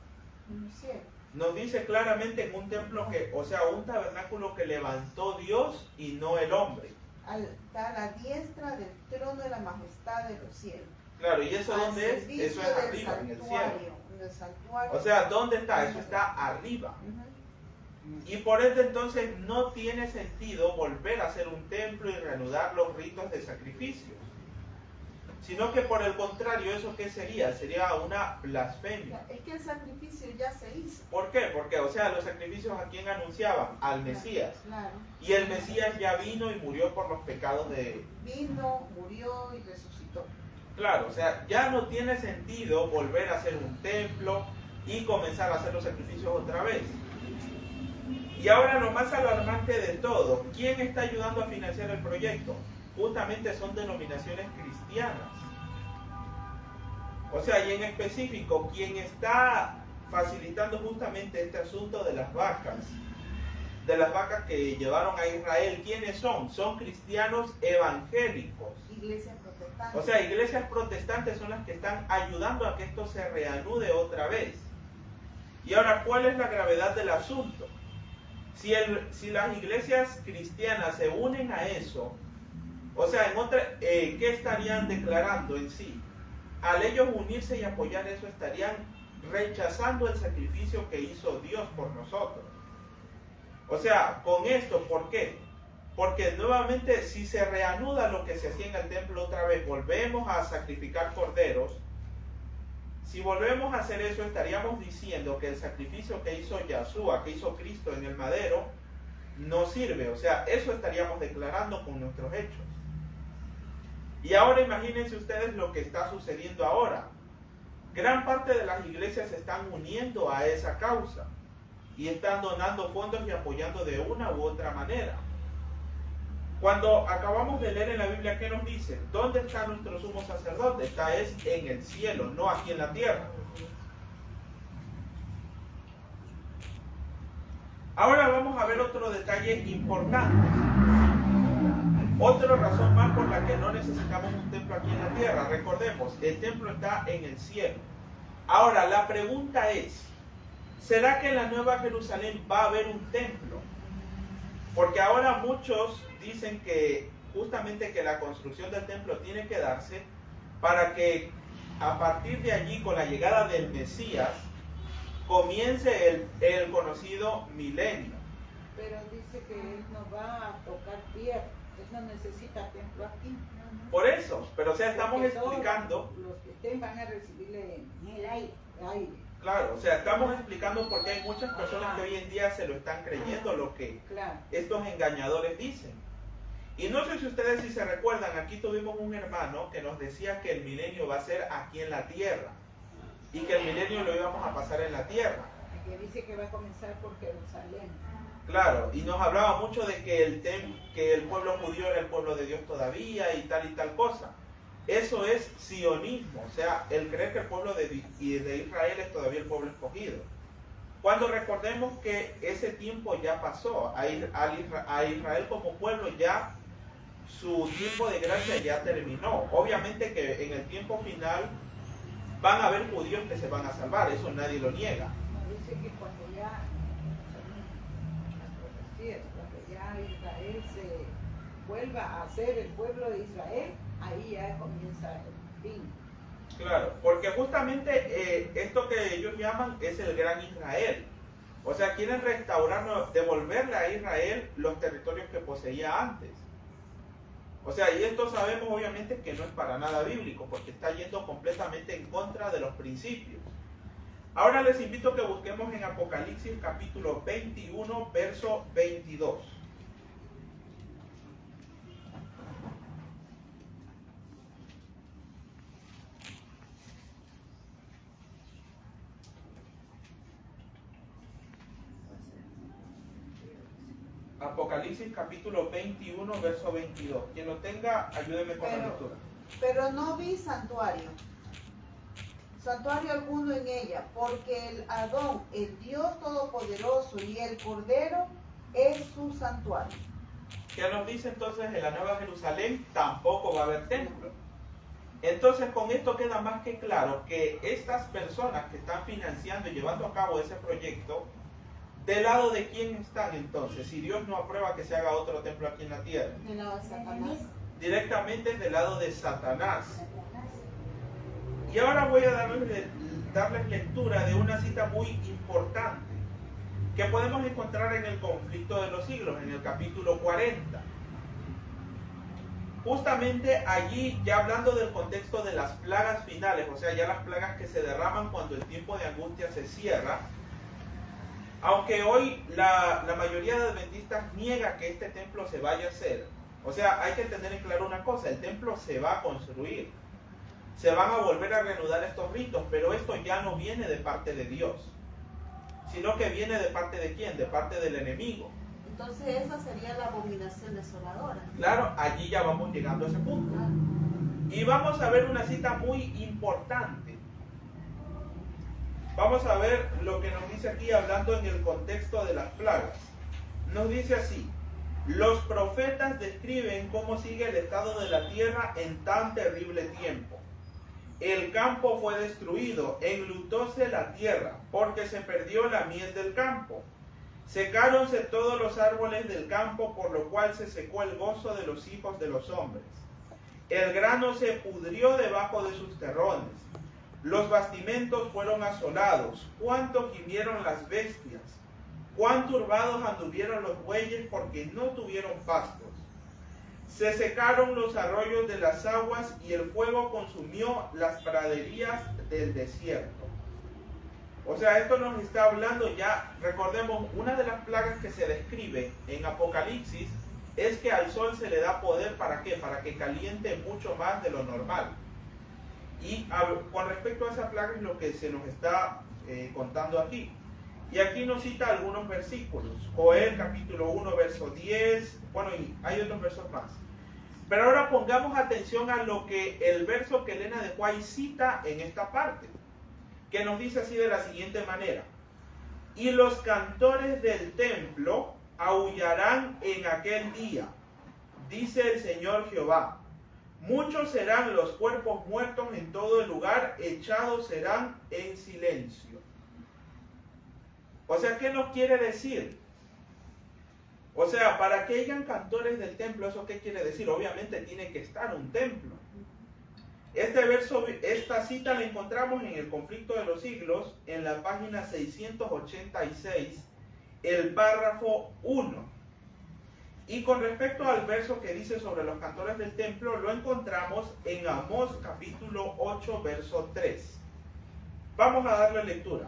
En el cielo. Nos dice claramente en un templo que, o sea, un tabernáculo que levantó Dios y no el hombre. Está a la diestra del trono de la majestad de los cielos. Claro, ¿y eso Al dónde es? servicio Eso es del arriba, en el cielo. del santuario. O sea, ¿dónde está? Eso está arriba. Y por ende entonces no tiene sentido volver a hacer un templo y reanudar los ritos de sacrificios. Sino que por el contrario, ¿eso qué sería? Sería una blasfemia. Es que el sacrificio ya se hizo. ¿Por qué? Porque, o sea, los sacrificios ¿a quién anunciaban? Al Mesías. Claro. Y el Mesías ya vino y murió por los pecados de... Vino, murió y resucitó. Claro, o sea, ya no tiene sentido volver a hacer un templo y comenzar a hacer los sacrificios otra vez. Y ahora lo más alarmante de todo, ¿quién está ayudando a financiar el proyecto? Justamente son denominaciones cristianas. O sea, y en específico, quien está facilitando justamente este asunto de las vacas que llevaron a Israel, ¿quiénes son? Son cristianos evangélicos. Iglesias protestantes. O sea, iglesias protestantes son las que están ayudando a que esto se reanude otra vez. Y ahora, ¿cuál es la gravedad del asunto? Si las iglesias cristianas se unen a eso, o sea, ¿qué estarían declarando en sí? Al ellos unirse y apoyar eso, estarían rechazando el sacrificio que hizo Dios por nosotros. O sea, con esto, ¿por qué? Porque nuevamente, si se reanuda lo que se hacía en el templo otra vez, volvemos a sacrificar corderos. Si volvemos a hacer eso, estaríamos diciendo que el sacrificio que hizo Yahshua, que hizo Cristo en el madero, no sirve. O sea, eso estaríamos declarando con nuestros hechos. Y ahora imagínense ustedes lo que está sucediendo ahora. Gran parte de las iglesias se están uniendo a esa causa y están donando fondos y apoyando de una u otra manera. Cuando acabamos de leer en la Biblia, ¿qué nos dice? ¿Dónde está nuestro sumo sacerdote? Está en el cielo, no aquí en la tierra. Ahora vamos a ver otro detalle importante. Otra razón más por la que no necesitamos un templo aquí en la tierra. Recordemos, el templo está en el cielo. Ahora, la pregunta es, ¿será que en la Nueva Jerusalén va a haber un templo? Porque ahora muchos dicen que justamente que la construcción del templo tiene que darse para que a partir de allí, con la llegada del Mesías, comience el conocido milenio. Pero dice que él no va a tocar tierra, él no necesita templo aquí. Por eso, pero o sea, estamos Porque todos explicando... Los que estén van a recibirle En el aire. aire. Claro, o sea, estamos explicando por qué hay muchas personas que hoy en día se lo están creyendo lo que Claro. estos engañadores dicen. Y no sé si ustedes si se recuerdan, aquí tuvimos un hermano que nos decía que el milenio va a ser aquí en la tierra y que el milenio lo íbamos a pasar en la tierra. Que dice que va a comenzar por Jerusalén. Claro, y nos hablaba mucho de que el pueblo judío era el pueblo de Dios todavía y tal cosa. Eso es sionismo, o sea, el creer que el pueblo de Israel es todavía el pueblo escogido. Cuando recordemos que ese tiempo ya pasó, a Israel como pueblo ya, su tiempo de gracia ya terminó. Obviamente que en el tiempo final van a haber judíos que se van a salvar, eso nadie lo niega. No, dice que cuando ya, cuando ya Israel se vuelva a ser el pueblo de Israel, ahí ya comienza el fin. Claro, porque justamente esto que ellos llaman es el Gran Israel. O sea, quieren restaurarnos, devolverle a Israel los territorios que poseía antes. O sea, y esto sabemos obviamente que no es para nada bíblico, porque está yendo completamente en contra de los principios. Ahora les invito a que busquemos en Apocalipsis capítulo 21, verso 22. Apocalipsis capítulo 21, verso 22. Quien lo tenga, ayúdeme con la lectura. Pero no vi santuario alguno en ella, porque el Adón, el Dios Todopoderoso y el Cordero es su santuario. ¿Qué nos dice entonces en la Nueva Jerusalén? Tampoco va a haber templo. Entonces con esto queda más que claro que estas personas que están financiando y llevando a cabo ese proyecto, ¿del lado de quién están entonces? Si Dios no aprueba que se haga otro templo aquí en la tierra. Del lado de Satanás. Directamente del lado de Satanás. Y ahora voy a darles lectura de una cita muy importante que podemos encontrar en el conflicto de los siglos, en el capítulo 40. Justamente allí, ya hablando del contexto de las plagas finales, o sea, ya las plagas que se derraman cuando el tiempo de angustia se cierra, aunque hoy la mayoría de adventistas niega que este templo se vaya a hacer. O sea, hay que tener en claro una cosa, el templo se va a construir. Se van a volver a reanudar estos ritos, pero esto ya no viene de parte de Dios, sino que viene de parte de quién, de parte del enemigo. Entonces esa sería la abominación desoladora. Claro, allí ya vamos llegando a ese punto. Y vamos a ver una cita muy importante. Vamos a ver lo que nos dice aquí hablando en el contexto de las plagas. Nos dice así: los profetas describen cómo sigue el estado de la tierra en tan terrible tiempo. El campo fue destruido, enlutóse la tierra, porque se perdió la miel del campo. Secáronse todos los árboles del campo, por lo cual se secó el gozo de los hijos de los hombres. El grano se pudrió debajo de sus terrones. Los bastimentos fueron asolados. Cuánto gimieron las bestias. Cuán turbados anduvieron los bueyes, porque no tuvieron pastos. Se secaron los arroyos de las aguas, y el fuego consumió las praderías del desierto. O sea, esto nos está hablando ya, recordemos, una de las plagas que se describe en Apocalipsis es que al sol se le da poder, ¿para qué? Para que caliente mucho más de lo normal. Y con respecto a esa plaga es lo que se nos está contando aquí. Y aquí nos cita algunos versículos. Joel capítulo 1, verso 10, bueno, y hay otros versos más. Pero ahora pongamos atención a lo que el verso que Elena de White cita en esta parte, que nos dice así de la siguiente manera: y los cantores del templo aullarán en aquel día, dice el Señor Jehová. Muchos serán los cuerpos muertos en todo el lugar, echados serán en silencio. O sea, ¿qué nos quiere decir? O sea, para que hayan cantores del templo, ¿eso qué quiere decir? Obviamente tiene que estar un templo. Este verso, esta cita la encontramos en el conflicto de los siglos, en la página 686, el párrafo 1. Y con respecto al verso que dice sobre los cantores del templo, lo encontramos en Amós capítulo 8, verso 3. Vamos a darle lectura.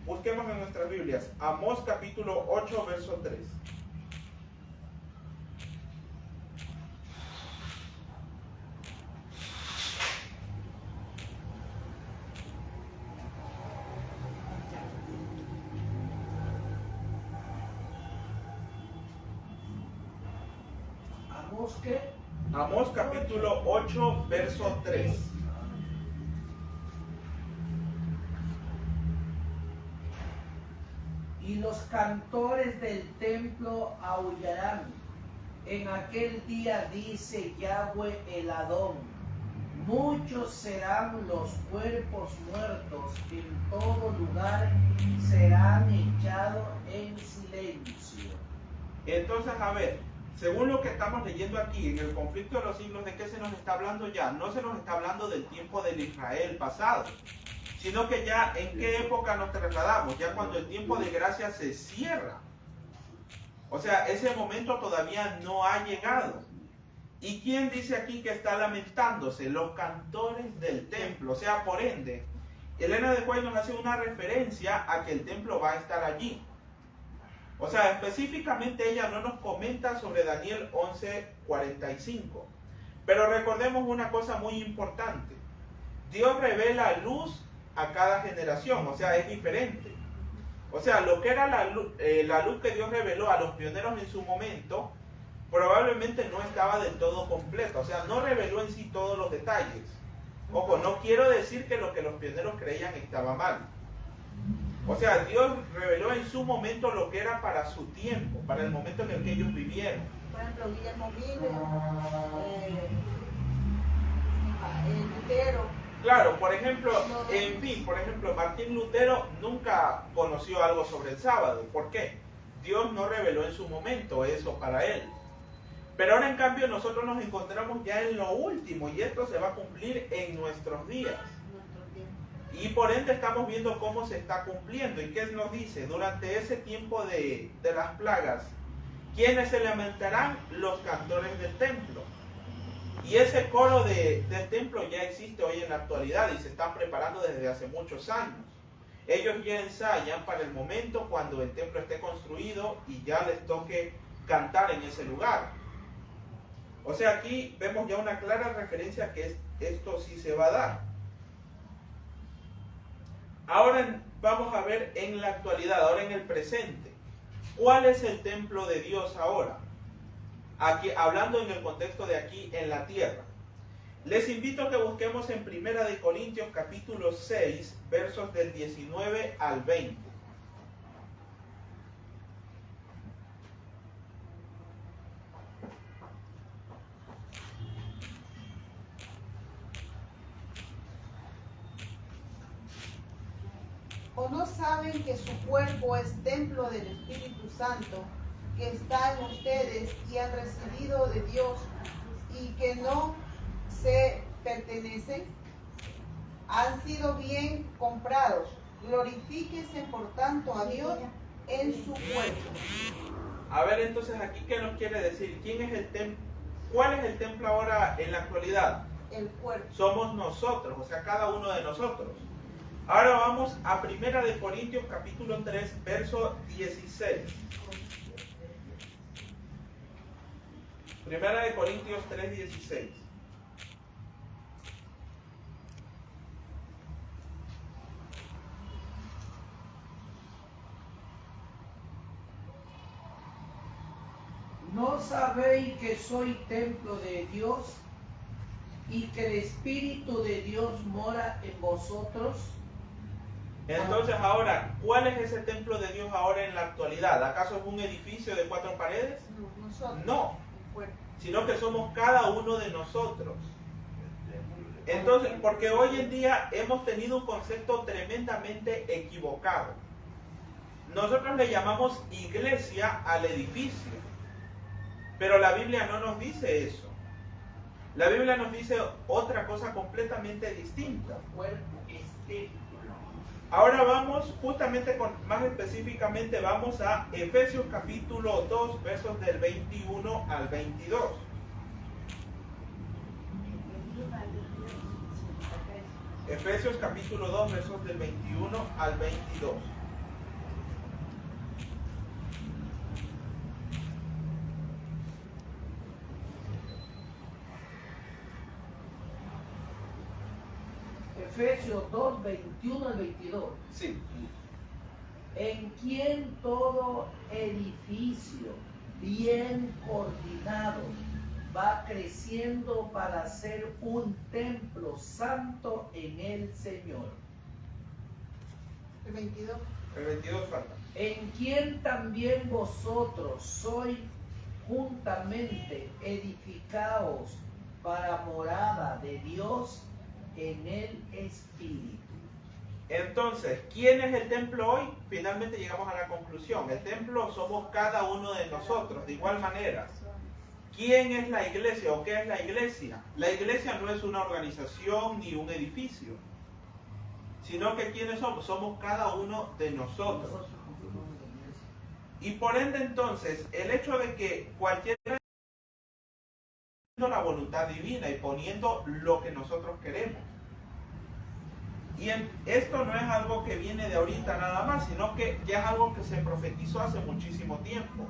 Busquemos en nuestras Biblias, Amós capítulo 8, verso 3. Amós, ¿qué? Amós capítulo 8, verso 3. Y los cantores del templo aullarán. En aquel día dice Yahweh el Adón. Muchos serán los cuerpos muertos, en todo lugar serán echados en silencio. Entonces, a ver, según lo que estamos leyendo aquí, en el conflicto de los siglos, ¿de qué se nos está hablando ya? No se nos está hablando del tiempo del Israel pasado, sino que ya en qué época nos trasladamos, ya cuando el tiempo de gracia se cierra. O sea, ese momento todavía no ha llegado. ¿Y quién dice aquí que está lamentándose? Los cantores del templo. O sea, por ende, Elena de White nos hace una referencia a que el templo va a estar allí. O sea, específicamente ella no nos comenta sobre Daniel 11:45. Pero recordemos una cosa muy importante. Dios revela luz a cada generación, o sea, es diferente. O sea, lo que era la luz que Dios reveló a los pioneros en su momento, probablemente no estaba del todo completa. O sea, no reveló en sí todos los detalles. Ojo, no quiero decir que lo que los pioneros creían estaba mal. O sea, Dios reveló en su momento lo que era para su tiempo, para el momento en el que ellos vivieron. Por ejemplo, Guillermo Miller, Lutero. Claro, por ejemplo, por ejemplo, Martín Lutero nunca conoció algo sobre el sábado. ¿Por qué? Dios no reveló en su momento eso para él. Pero ahora en cambio nosotros nos encontramos ya en lo último y esto se va a cumplir en nuestros días. Y por ende estamos viendo cómo se está cumpliendo. ¿Y qué nos dice? Durante ese tiempo de las plagas, ¿quiénes se lamentarán? Los cantores del templo. Y ese coro del templo ya existe hoy en la actualidad y se están preparando desde hace muchos años. Ellos ya ensayan para el momento cuando el templo esté construido y ya les toque cantar en ese lugar. O sea, aquí vemos ya una clara referencia que esto sí se va a dar. Ahora vamos a ver en la actualidad, ahora en el presente. ¿Cuál es el templo de Dios ahora? Aquí, hablando en el contexto de aquí en la tierra. Les invito a que busquemos en 1 Corintios capítulo 6, versos del 19 al 20. ¿O no saben que su cuerpo es templo del Espíritu Santo, que está en ustedes y han recibido de Dios y que no se pertenecen? Han sido bien comprados. Glorifíquese por tanto a Dios en su cuerpo. A ver, entonces aquí ¿qué nos quiere decir? ¿Quién es el templo? ¿Cuál es el templo ahora en la actualidad? El cuerpo. Somos nosotros, o sea, cada uno de nosotros. Ahora vamos a 1 Corintios capítulo 3, verso 16. 1 Corintios 3, 16. ¿No sabéis que soy templo de Dios y que el Espíritu de Dios mora en vosotros? Entonces ahora, ¿cuál es ese templo de Dios ahora en la actualidad? ¿Acaso es un edificio de 4 paredes? No, nosotros. No, El cuerpo. sino que somos cada uno de nosotros. Entonces, porque hoy en día hemos tenido un concepto tremendamente equivocado. Nosotros le llamamos iglesia al edificio, pero la Biblia no nos dice eso. La Biblia nos dice otra cosa completamente distinta. Cuerpo es templo. Ahora vamos, justamente más específicamente, vamos a Efesios capítulo 2, versos del 21 al 22. Efesios capítulo 2, versos del 21 al 22. Efesios 2, 21 al 22. Sí. En quien todo edificio bien coordinado va creciendo para ser un templo santo en el Señor. El 22. El 22 falta. En quien también vosotros sois juntamente edificados para morada de Dios en el Espíritu. Entonces, ¿quién es el templo hoy? Finalmente llegamos a la conclusión. El templo somos cada uno de nosotros. De igual manera, ¿quién es la iglesia o qué es la iglesia? La iglesia no es una organización ni un edificio, sino que ¿quiénes somos? Somos cada uno de nosotros. Y por ende entonces, el hecho de que cualquiera la voluntad divina y poniendo lo que nosotros queremos. Y esto no es algo que viene de ahorita nada más, sino que ya es algo que se profetizó hace muchísimo tiempo.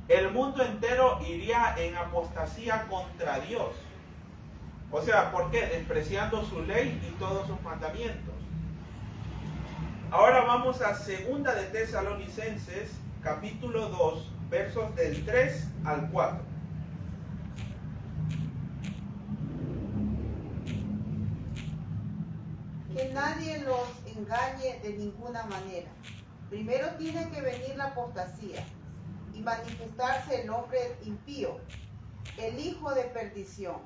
El mundo entero iría en apostasía contra Dios. O sea, ¿por qué? Despreciando su ley y todos sus mandamientos. Ahora vamos a 2 de Tesalonicenses, capítulo 2, versos del 3 al 4. Que nadie los engañe de ninguna manera. Primero tiene que venir la apostasía y manifestarse el hombre impío, el hijo de perdición,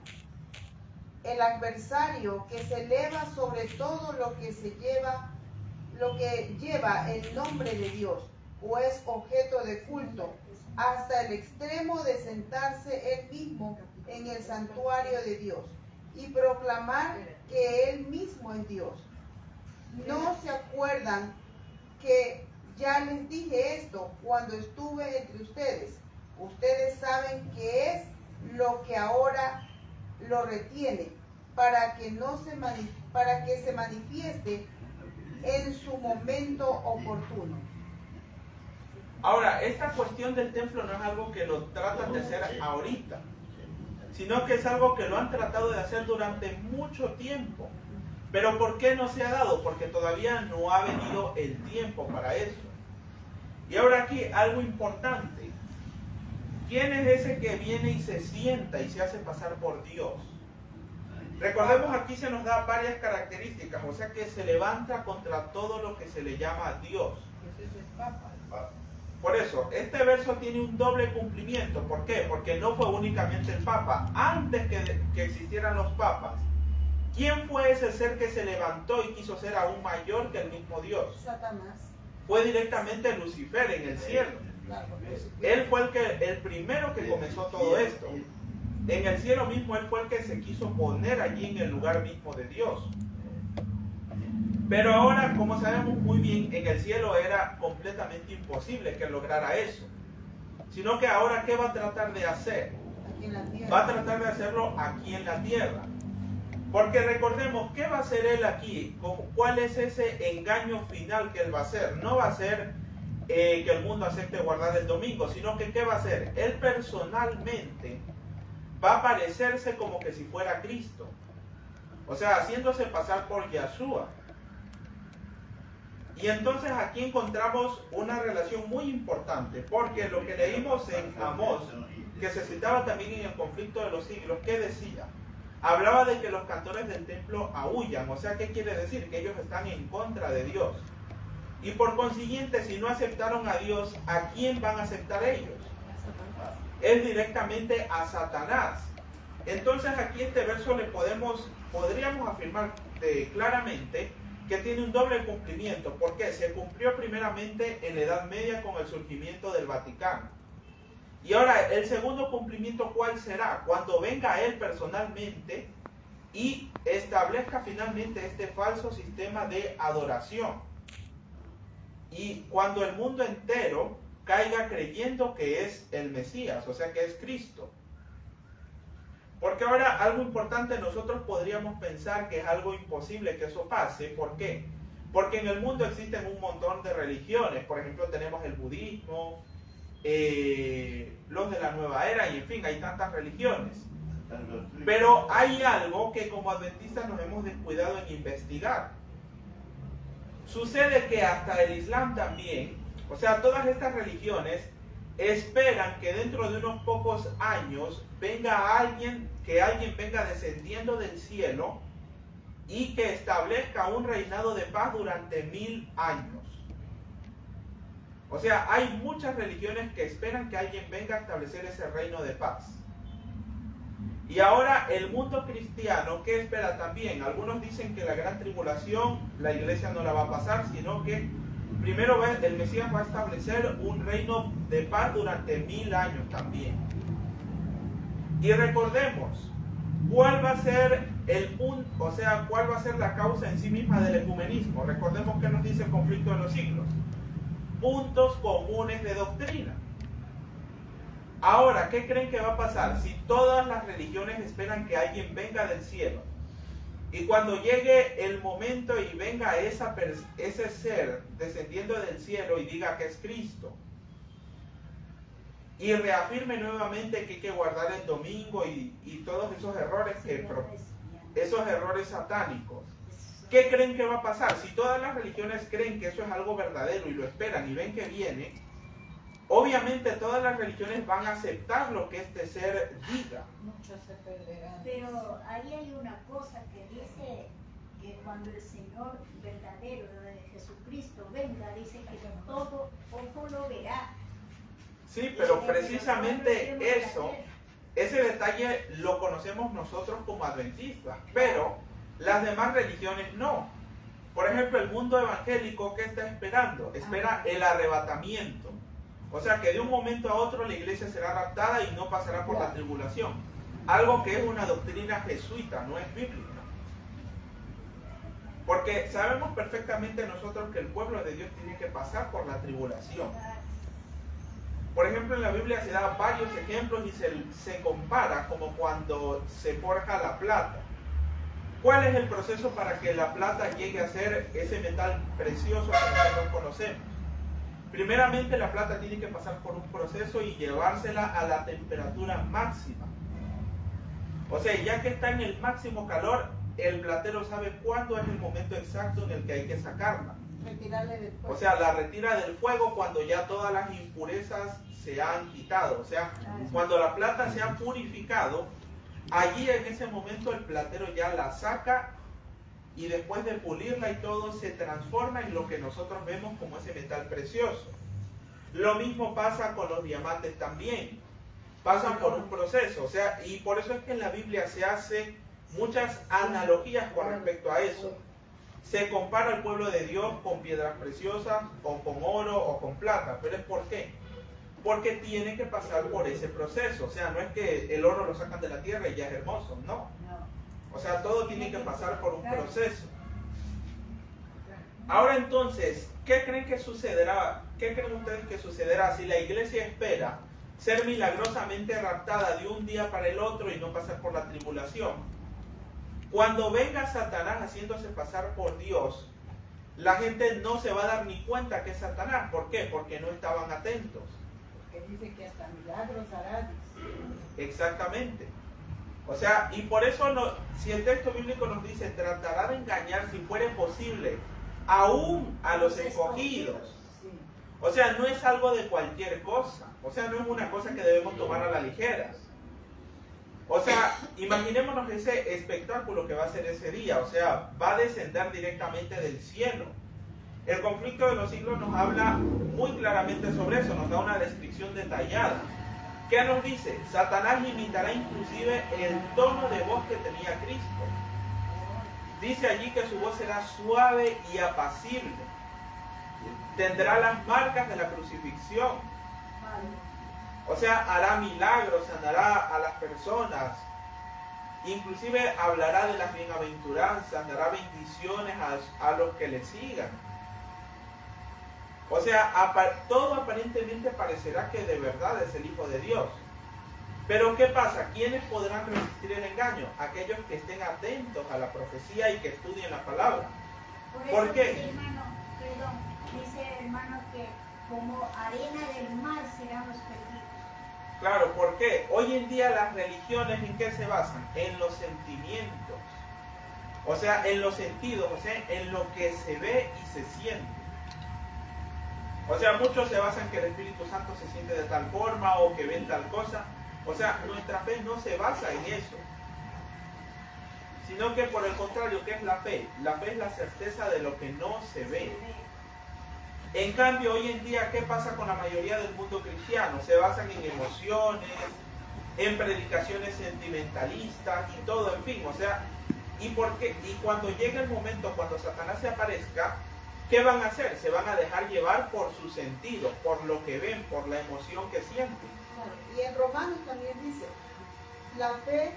el adversario que se eleva sobre todo lo que lleva el nombre de Dios o es objeto de culto, hasta el extremo de sentarse él mismo en el santuario de Dios y proclamar que él mismo es Dios. ¿No se acuerdan que ya les dije esto cuando estuve entre ustedes? Ustedes saben que es lo que ahora lo retiene para que se manifieste en su momento oportuno. Ahora, esta cuestión del templo no es algo que lo tratan de hacer ahorita, sino que es algo que lo han tratado de hacer durante mucho tiempo. Pero ¿por qué no se ha dado? Porque todavía no ha venido el tiempo para eso. Y ahora aquí algo importante. ¿Quién es ese que viene y se sienta y se hace pasar por Dios? Recordemos, aquí se nos da varias características, o sea que se levanta contra todo lo que se le llama Dios. Ese es el Papa. Por eso, este verso tiene un doble cumplimiento. ¿Por qué? Porque no fue únicamente el Papa. Antes que existieran los papas, ¿quién fue ese ser que se levantó y quiso ser aún mayor que el mismo Dios? Satanás. Fue directamente Lucifer en el cielo. Él fue el primero que comenzó todo esto. En el cielo mismo él fue el que se quiso poner allí en el lugar mismo de Dios. Pero ahora, como sabemos muy bien, en el cielo era completamente imposible que lograra eso. Sino que ahora, ¿qué va a tratar de hacer? Aquí en la tierra. Va a tratar de hacerlo aquí en la tierra. Porque recordemos, ¿qué va a hacer él aquí? ¿Cuál es ese engaño final que él va a hacer? No va a ser que el mundo acepte guardar el domingo, sino que ¿qué va a hacer? Él personalmente va a parecerse como que si fuera Cristo. O sea, haciéndose pasar por Yahshua. Y entonces aquí encontramos una relación muy importante, porque lo que leímos en Amós, que se citaba también en el conflicto de los siglos, ¿qué decía? Hablaba de que los cantores del templo aúllan, o sea, ¿qué quiere decir? Que ellos están en contra de Dios. Y por consiguiente, si no aceptaron a Dios, ¿a quién van a aceptar ellos? Es directamente a Satanás. Entonces aquí este verso podríamos afirmar claramente que tiene un doble cumplimiento, porque se cumplió primeramente en la Edad Media con el surgimiento del Vaticano. Y ahora, el segundo cumplimiento, ¿cuál será? Cuando venga él personalmente y establezca finalmente este falso sistema de adoración. Y cuando el mundo entero caiga creyendo que es el Mesías, o sea que es Cristo. Porque ahora algo importante, nosotros podríamos pensar que es algo imposible que eso pase. ¿Por qué? Porque en el mundo existen un montón de religiones. Por ejemplo, tenemos el budismo, los de la nueva era, y en fin, hay tantas religiones. Pero hay algo que como adventistas nos hemos descuidado en investigar. Sucede que hasta el Islam también, o sea, todas estas religiones esperan que dentro de unos pocos años venga alguien venga descendiendo del cielo y que establezca un reinado de paz durante 1000 años. O sea, hay muchas religiones que esperan que alguien venga a establecer ese reino de paz. Y ahora el mundo cristiano, ¿qué espera también? Algunos dicen que la gran tribulación, la iglesia no la va a pasar, sino que primero el Mesías va a establecer un reino de paz durante 1000 años también. Y recordemos, ¿cuál va a ser cuál va a ser la causa en sí misma del ecumenismo? Recordemos que nos dice el conflicto de los siglos. Puntos comunes de doctrina. Ahora, ¿qué creen que va a pasar? Si todas las religiones esperan que alguien venga del cielo, y cuando llegue el momento y venga ese ser descendiendo del cielo y diga que es Cristo, y reafirme nuevamente que hay que guardar el domingo y todos esos errores satánicos, ¿qué creen que va a pasar? Si todas las religiones creen que eso es algo verdadero y lo esperan y ven que viene, obviamente todas las religiones van a aceptar lo que este ser diga. Muchos se perderán. Pero ahí hay una cosa que dice que cuando el Señor verdadero de Jesucristo venga, dice que todo ojo lo verá. Sí, pero precisamente eso, ese detalle lo conocemos nosotros como adventistas, pero las demás religiones no. Por ejemplo, el mundo evangélico, ¿qué está esperando? Espera el arrebatamiento. O sea que de un momento a otro la iglesia será raptada y no pasará por la tribulación. Algo que es una doctrina jesuita, no es bíblica. Porque sabemos perfectamente nosotros que el pueblo de Dios tiene que pasar por la tribulación. Por ejemplo, en la Biblia se da varios ejemplos y se compara como cuando se forja la plata. ¿Cuál es el proceso para que la plata llegue a ser ese metal precioso que nosotros conocemos? Primeramente, la plata tiene que pasar por un proceso y llevársela a la temperatura máxima. O sea, ya que está en el máximo calor, el platero sabe cuándo es el momento exacto en el que hay que sacarla. Retirarle del fuego. O sea, la retira del fuego cuando ya todas las impurezas se han quitado. O sea, cuando la plata se ha purificado, allí en ese momento el platero ya la saca y después de pulirla y todo se transforma en lo que nosotros vemos como ese metal precioso. Lo mismo pasa con los diamantes también. Pasan por un proceso. O sea, y por eso es que en la Biblia se hace muchas analogías con respecto a eso. Se compara al pueblo de Dios con piedras preciosas o con oro o con plata. ¿Pero es por qué? Porque tiene que pasar por ese proceso. O sea, no es que el oro lo sacan de la tierra y ya es hermoso, no. O sea, todo tiene que pasar por un proceso. Ahora entonces, ¿qué creen que sucederá? ¿Qué creen ustedes que sucederá si la iglesia espera ser milagrosamente raptada de un día para el otro y no pasar por la tribulación? Cuando venga Satanás haciéndose pasar por Dios, la gente no se va a dar ni cuenta que es Satanás. ¿Por qué? Porque no estaban atentos. Porque dice que hasta milagros hará. Exactamente. O sea, y por eso si el texto bíblico nos dice, tratará de engañar si fuere posible, aún a los escogidos. Sí. O sea, no es algo de cualquier cosa. O sea, no es una cosa que debemos tomar a la ligera. O sea, imaginémonos ese espectáculo que va a ser ese día. O sea, va a descender directamente del cielo. El conflicto de los siglos nos habla muy claramente sobre eso, nos da una descripción detallada. ¿Qué nos dice? Satanás imitará inclusive el tono de voz que tenía Cristo. Dice allí que su voz será suave y apacible. Tendrá las marcas de la crucifixión. O sea, hará milagros, sanará a las personas. Inclusive hablará de las bienaventuranzas, dará bendiciones a los que le sigan. O sea, todo aparentemente parecerá que de verdad es el Hijo de Dios. Pero ¿qué pasa? ¿Quiénes podrán resistir el engaño? Aquellos que estén atentos a la profecía y que estudien la palabra. ¿Por qué? Dice, hermano, perdón, dice hermano que como arena del mar serán los perdidos. Claro, ¿por qué? Hoy en día las religiones ¿en qué se basan? En los sentimientos. O sea, en los sentidos, o sea, en lo que se ve y se siente. O sea, muchos se basan en que el Espíritu Santo se siente de tal forma o que ven tal cosa. O sea, nuestra fe no se basa en eso. Sino que por el contrario, ¿qué es la fe? La fe es la certeza de lo que no se ve. En cambio, hoy en día, ¿qué pasa con la mayoría del mundo cristiano? Se basan en emociones, en predicaciones sentimentalistas y todo, en fin. O sea, ¿y cuando llegue el momento, cuando Satanás se aparezca, ¿qué van a hacer? Se van a dejar llevar por sus sentidos, por lo que ven, por la emoción que sienten. Y en Romanos también dice, la fe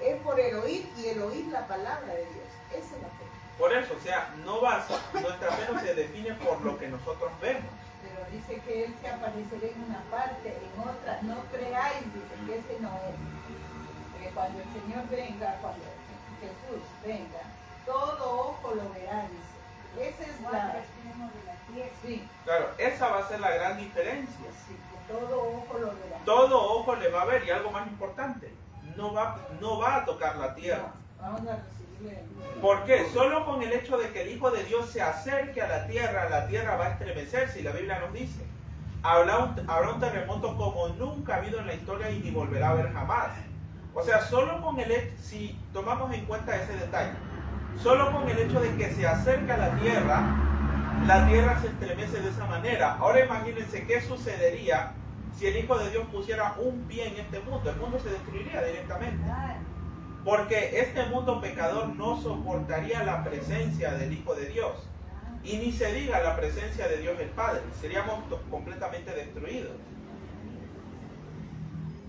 es por el oír y el oír la palabra de Dios. Esa es la fe. Por eso, o sea, nuestra fe no se define por lo que nosotros vemos. Pero dice que Él se aparecerá en una parte, en otra. No creáis, dice que ese no es. Porque cuando el Señor venga, cuando Jesús venga, todo ojo lo verá, dice. Esa es la... Sí, Claro, esa va a ser la gran diferencia. sí, que todo ojo lo verá. Todo ojo le va a ver y algo más importante, no va a tocar la tierra. Vamos a recibirle. ¿Por qué? Solo con el hecho de que el Hijo de Dios se acerque a la tierra va a estremecerse, y la Biblia nos dice, habrá un terremoto como nunca ha habido en la historia y ni volverá a haber jamás. O sea, solo con el hecho, si tomamos en cuenta ese detalle, solo con el hecho de que se acerca a la tierra se estremece de esa manera. Ahora imagínense qué sucedería si el Hijo de Dios pusiera un pie en este mundo. El mundo se destruiría directamente. Porque este mundo pecador no soportaría la presencia del Hijo de Dios. Y ni se diga la presencia de Dios el Padre. Seríamos completamente destruidos.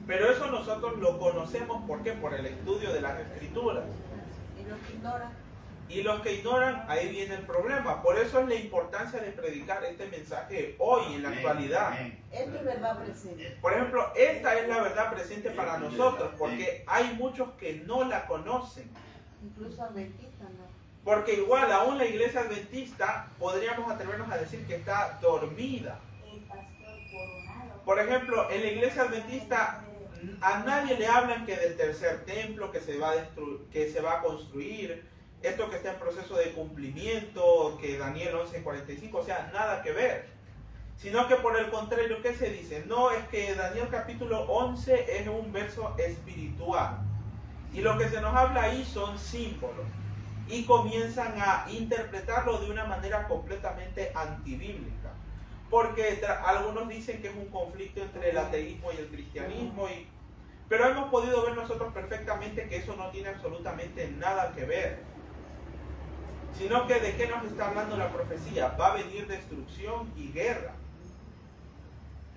Pero eso nosotros lo conocemos, ¿por qué? Por el estudio de las Escrituras. Y los que ignoran. Y los que ignoran, ahí viene el problema. Por eso es la importancia de predicar este mensaje hoy, en la actualidad. Esto es verdad presente. Por ejemplo, esta es la verdad presente para nosotros, porque hay muchos que no la conocen. Incluso adventistas, ¿no? Porque igual, aún la iglesia adventista, podríamos atrevernos a decir que está dormida. Por ejemplo, en la iglesia adventista, a nadie le hablan que del tercer templo que se va a construir, esto que está en proceso de cumplimiento, que Daniel 11:45, o sea, nada que ver. Sino que por el contrario, ¿qué se dice? No, es que Daniel capítulo 11 es un verso espiritual. Y lo que se nos habla ahí son símbolos. Y comienzan a interpretarlo de una manera completamente antibíblica. Porque algunos dicen que es un conflicto entre el ateísmo y el cristianismo. Pero hemos podido ver nosotros perfectamente que eso no tiene absolutamente nada que ver. Sino que de qué nos está hablando la profecía. Va a venir destrucción y guerra.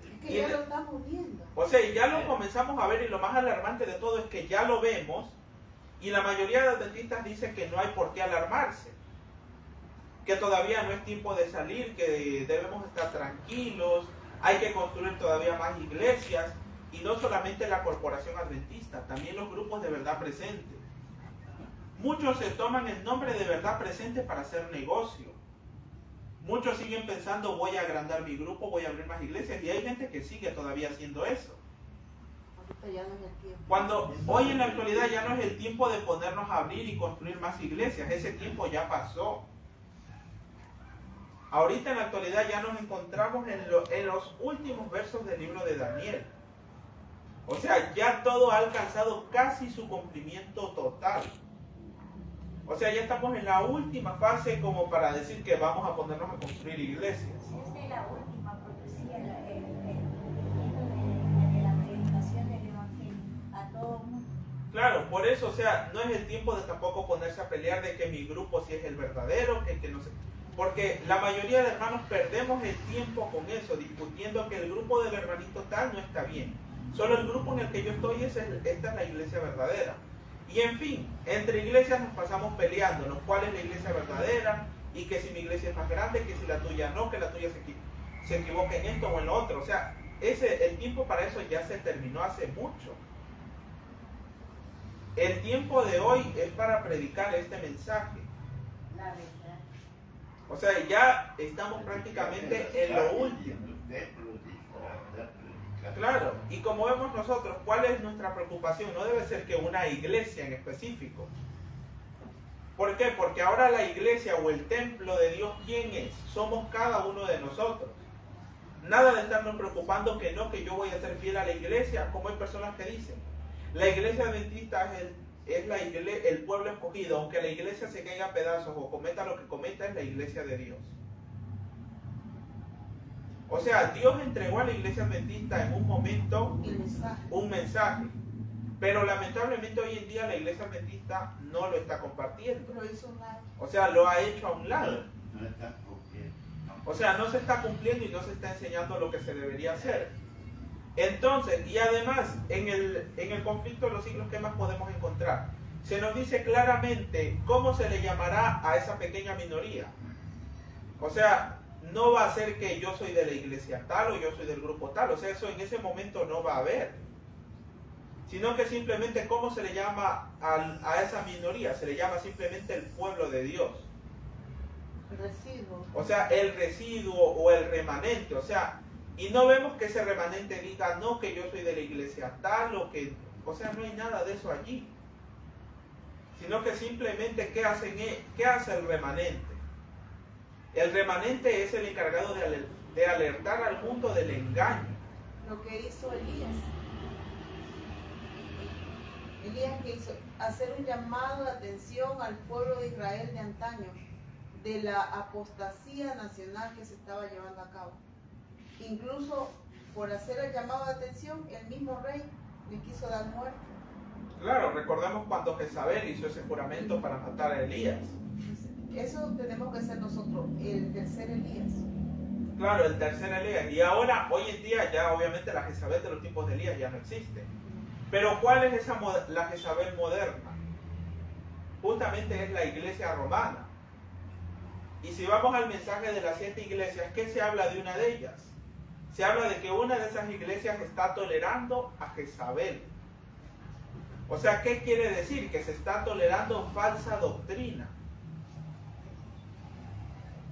Es que ya lo estamos viendo. O sea, ya lo comenzamos a ver, y lo más alarmante de todo es que ya lo vemos, y la mayoría de adventistas dicen que no hay por qué alarmarse. Que todavía no es tiempo de salir, que debemos estar tranquilos, hay que construir todavía más iglesias, y no solamente la corporación adventista, también los grupos de verdad presente. Muchos se toman el nombre de verdad presente para hacer negocio. Muchos siguen pensando, voy a agrandar mi grupo, voy a abrir más iglesias, y hay gente que sigue todavía haciendo eso. Ya no es el tiempo. Cuando hoy en la actualidad ya no es el tiempo de ponernos a abrir y construir más iglesias, ese tiempo ya pasó. Ahorita en la actualidad ya nos encontramos en los últimos versos del libro de Daniel. O sea, ya todo ha alcanzado casi su cumplimiento total. O sea, ya estamos en la última fase como para decir que vamos a ponernos a construir iglesias. Esta es la última profecía de la predicación del Evangelio a todo el mundo. Claro, por eso, o sea, no es el tiempo de tampoco ponerse a pelear de que mi grupo sí es el verdadero, que no sé. Porque la mayoría de hermanos perdemos el tiempo con eso, discutiendo que el grupo del hermanito tal no está bien. Solo el grupo en el que yo estoy, esta es la iglesia verdadera. Y en fin, entre iglesias nos pasamos peleándonos cuál es la iglesia verdadera, y que si mi iglesia es más grande, que si la tuya no, que la tuya se equivoca en esto o en lo otro. O sea, el tiempo para eso ya se terminó hace mucho. El tiempo de hoy es para predicar este mensaje. La verdad. O sea, ya estamos prácticamente en lo último. Claro, y como vemos nosotros, ¿cuál es nuestra preocupación? No debe ser que una iglesia en específico. ¿Por qué? Porque ahora la iglesia o el templo de Dios, ¿quién es? Somos cada uno de nosotros. Nada de estarnos preocupando que no, que yo voy a ser fiel a la iglesia, como hay personas que dicen. La iglesia adventista es el pueblo escogido, aunque la iglesia se caiga a pedazos o cometa lo que cometa, es la iglesia de Dios. O sea, Dios entregó a la iglesia adventista en un momento un mensaje, pero lamentablemente hoy en día la iglesia adventista no lo está compartiendo. O sea, lo ha hecho a un lado. O sea, no se está cumpliendo y no se está enseñando lo que se debería hacer. Entonces, y además, en el conflicto de los siglos, ¿qué más podemos encontrar? Se nos dice claramente cómo se le llamará a esa pequeña minoría. O sea, no va a ser que yo soy de la iglesia tal o yo soy del grupo tal. O sea, eso en ese momento no va a haber. Sino que simplemente cómo se le llama a esa minoría. Se le llama simplemente el pueblo de Dios. Residuo. O sea, el residuo o el remanente. O sea, y no vemos que ese remanente diga, no, que yo soy de la iglesia tal o que... O sea, no hay nada de eso allí. sino que simplemente ¿qué hace el remanente? El remanente es el encargado de alertar al mundo del engaño. Lo que hizo Elías. Elías que hizo hacer un llamado de atención al pueblo de Israel de antaño, de la apostasía nacional que se estaba llevando a cabo. Incluso por hacer el llamado de atención, el mismo rey le quiso dar muerte. Claro, recordemos cuando Jezabel hizo ese juramento para matar a Elías. Eso tenemos que ser nosotros, el tercer Elías. Claro, el tercer Elías. Y ahora, hoy en día, ya obviamente la Jezabel de los tiempos de Elías ya no existe. Pero ¿cuál es la Jezabel moderna? Justamente es la iglesia romana. Y si vamos al mensaje de las 7 iglesias, ¿qué se habla de una de ellas? Se habla de que una de esas iglesias está tolerando a Jezabel. O sea, ¿qué quiere decir? Que se está tolerando falsa doctrina.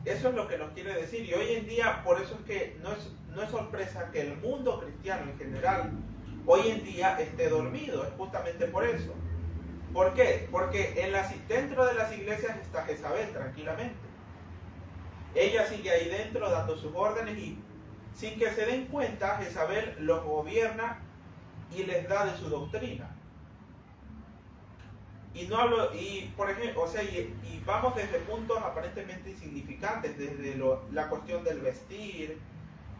Eso es lo que nos quiere decir. Y hoy en día, por eso es que no es sorpresa que el mundo cristiano en general hoy en día esté dormido. Es justamente por eso. ¿Por qué? Porque dentro de las iglesias está Jezabel tranquilamente. Ella sigue ahí dentro dando sus órdenes y sin que se den cuenta, Jezabel los gobierna y les da de su doctrina. Y no hablo, y por ejemplo, o sea, y vamos desde puntos aparentemente insignificantes, desde la cuestión del vestir,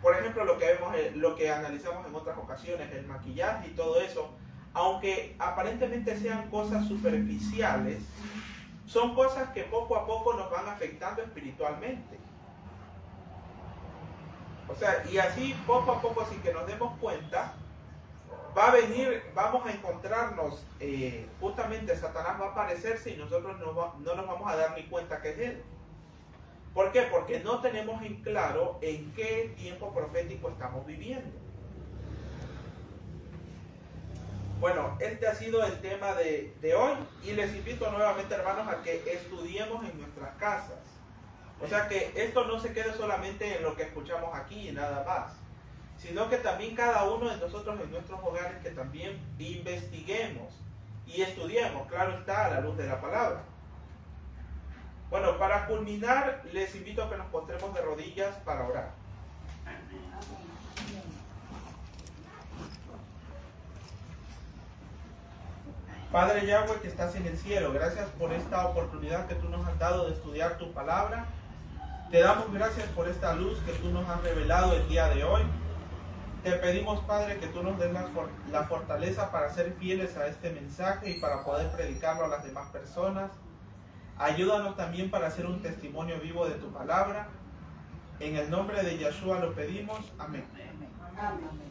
por ejemplo, lo que analizamos en otras ocasiones, el maquillaje y todo eso, aunque aparentemente sean cosas superficiales, son cosas que poco a poco nos van afectando espiritualmente. O sea, y así poco a poco, sin que nos demos cuenta, vamos a encontrarnos, justamente Satanás va a aparecerse y nosotros no nos vamos a dar ni cuenta que es él. ¿Por qué? Porque no tenemos en claro en qué tiempo profético estamos viviendo. Bueno, este ha sido el tema de hoy y les invito nuevamente, hermanos, a que estudiemos en nuestras casas. O sea, que esto no se quede solamente en lo que escuchamos aquí y nada más, sino que también cada uno de nosotros en nuestros hogares que también investiguemos y estudiemos, claro está, a la luz de la palabra. Bueno, para culminar, les invito a que nos postremos de rodillas para orar. Padre Yahweh que estás en el cielo, gracias por esta oportunidad que tú nos has dado de estudiar tu palabra. Te damos gracias por esta luz que tú nos has revelado el día de hoy. Te pedimos, Padre, que tú nos des la fortaleza para ser fieles a este mensaje y para poder predicarlo a las demás personas. Ayúdanos también para hacer un testimonio vivo de tu palabra. En el nombre de Yeshua lo pedimos. Amén. Amén.